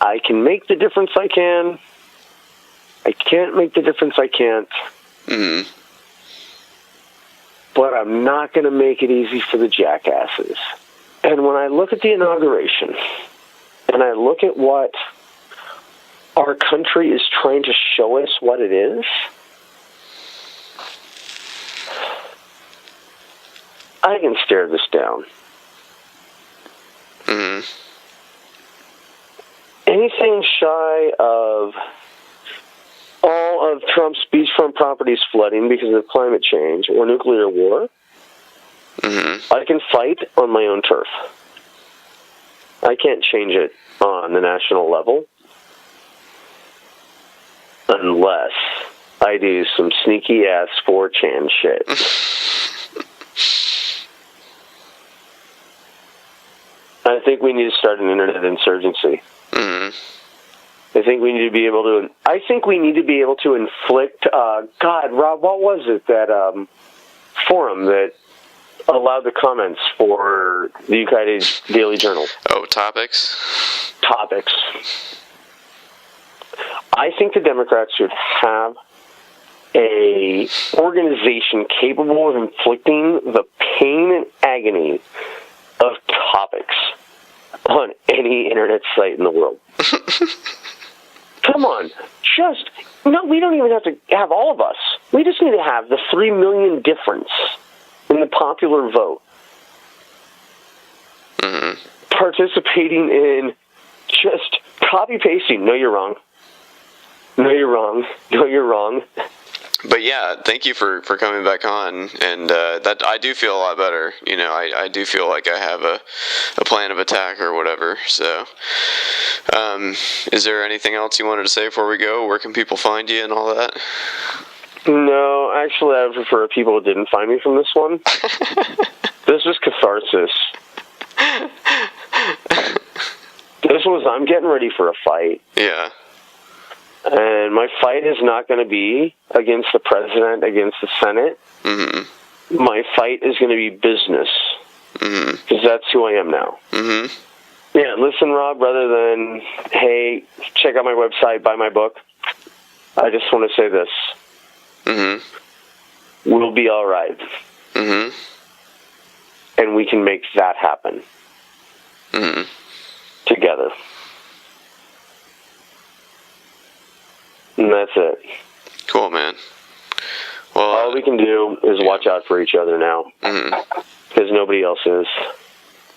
I can make the difference I can. I can't make the difference I can't. Mm-hmm. But I'm not going to make it easy for the jackasses. And when I look at the inauguration, and I look at what our country is trying to show us what it is, I can stare this down. Mm-hmm. Anything shy of all of Trump's beachfront properties flooding because of climate change or nuclear war, mm-hmm. I can fight on my own turf. I can't change it on the national level unless I do some sneaky-ass 4chan shit. I think we need to start an internet insurgency. Mm-hmm. I think we need to be able to inflict. God, Rob, what was it that forum that allowed the comments for the United Daily Journal? Oh, topics. I think the Democrats should have a organization capable of inflicting the pain and agony of topics on any internet site in the world. Come on. We don't even have to have all of us. We just need to have the 3 million difference in the popular vote. Mm-hmm. Participating in just copy-pasting. No, you're wrong. No, you're wrong. No, you're wrong. But yeah, thank you for coming back on, and that I do feel a lot better. You know, I do feel like I have a plan of attack or whatever. So, is there anything else you wanted to say before we go? Where can people find you and all that? No, actually, I would prefer people who didn't find me from this one. This was catharsis. This was, I'm getting ready for a fight. Yeah. And my fight is not going to be against the president, against the Senate. Mm-hmm. My fight is going to be business. Mm-hmm. Because that's who I am now. Mm-hmm. Yeah, listen, Rob, rather than, hey, check out my website, buy my book, I just want to say this. Mm-hmm. We'll be all right. Mm-hmm. And we can make that happen. Mm-hmm. Together. And that's it. Cool, man. Well, all we can do is watch out for each other now. Because nobody else is.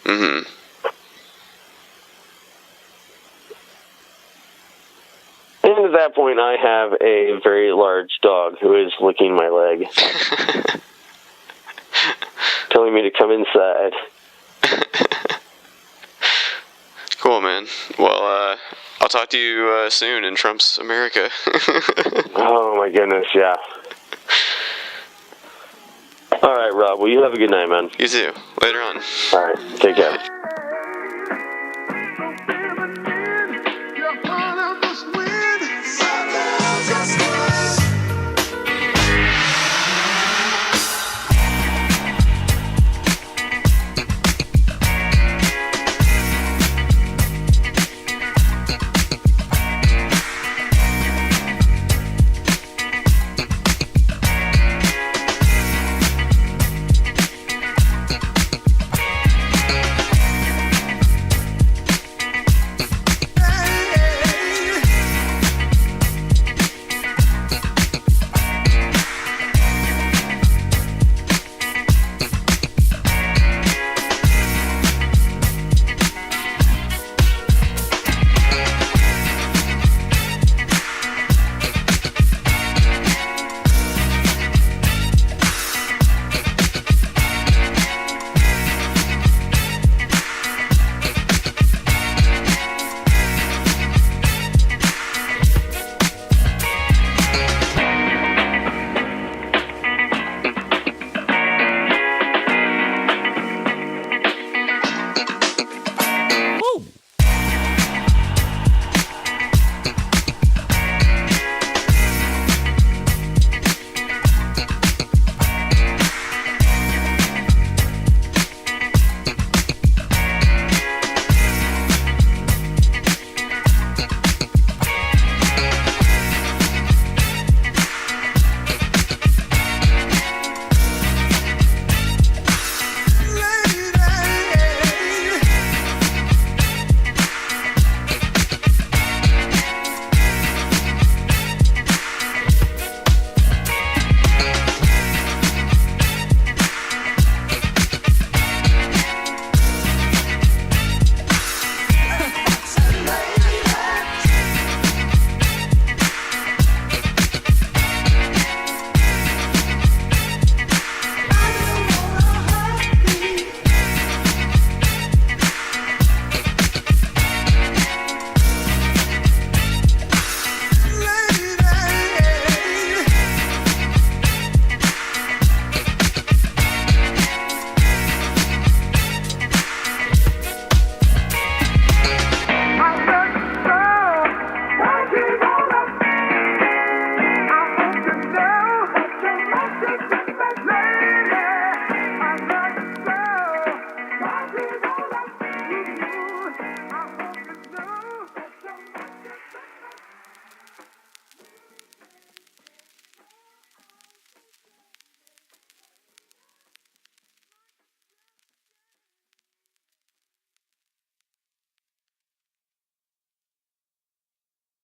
Mm-hmm. And at that point, I have a very large dog who is licking my leg. Telling me to come inside. Cool, man. Well, I'll talk to you soon in Trump's America. Oh, my goodness, yeah. All right, Rob. Well, you have a good night, man. You too. Later on. All right. Take care. You're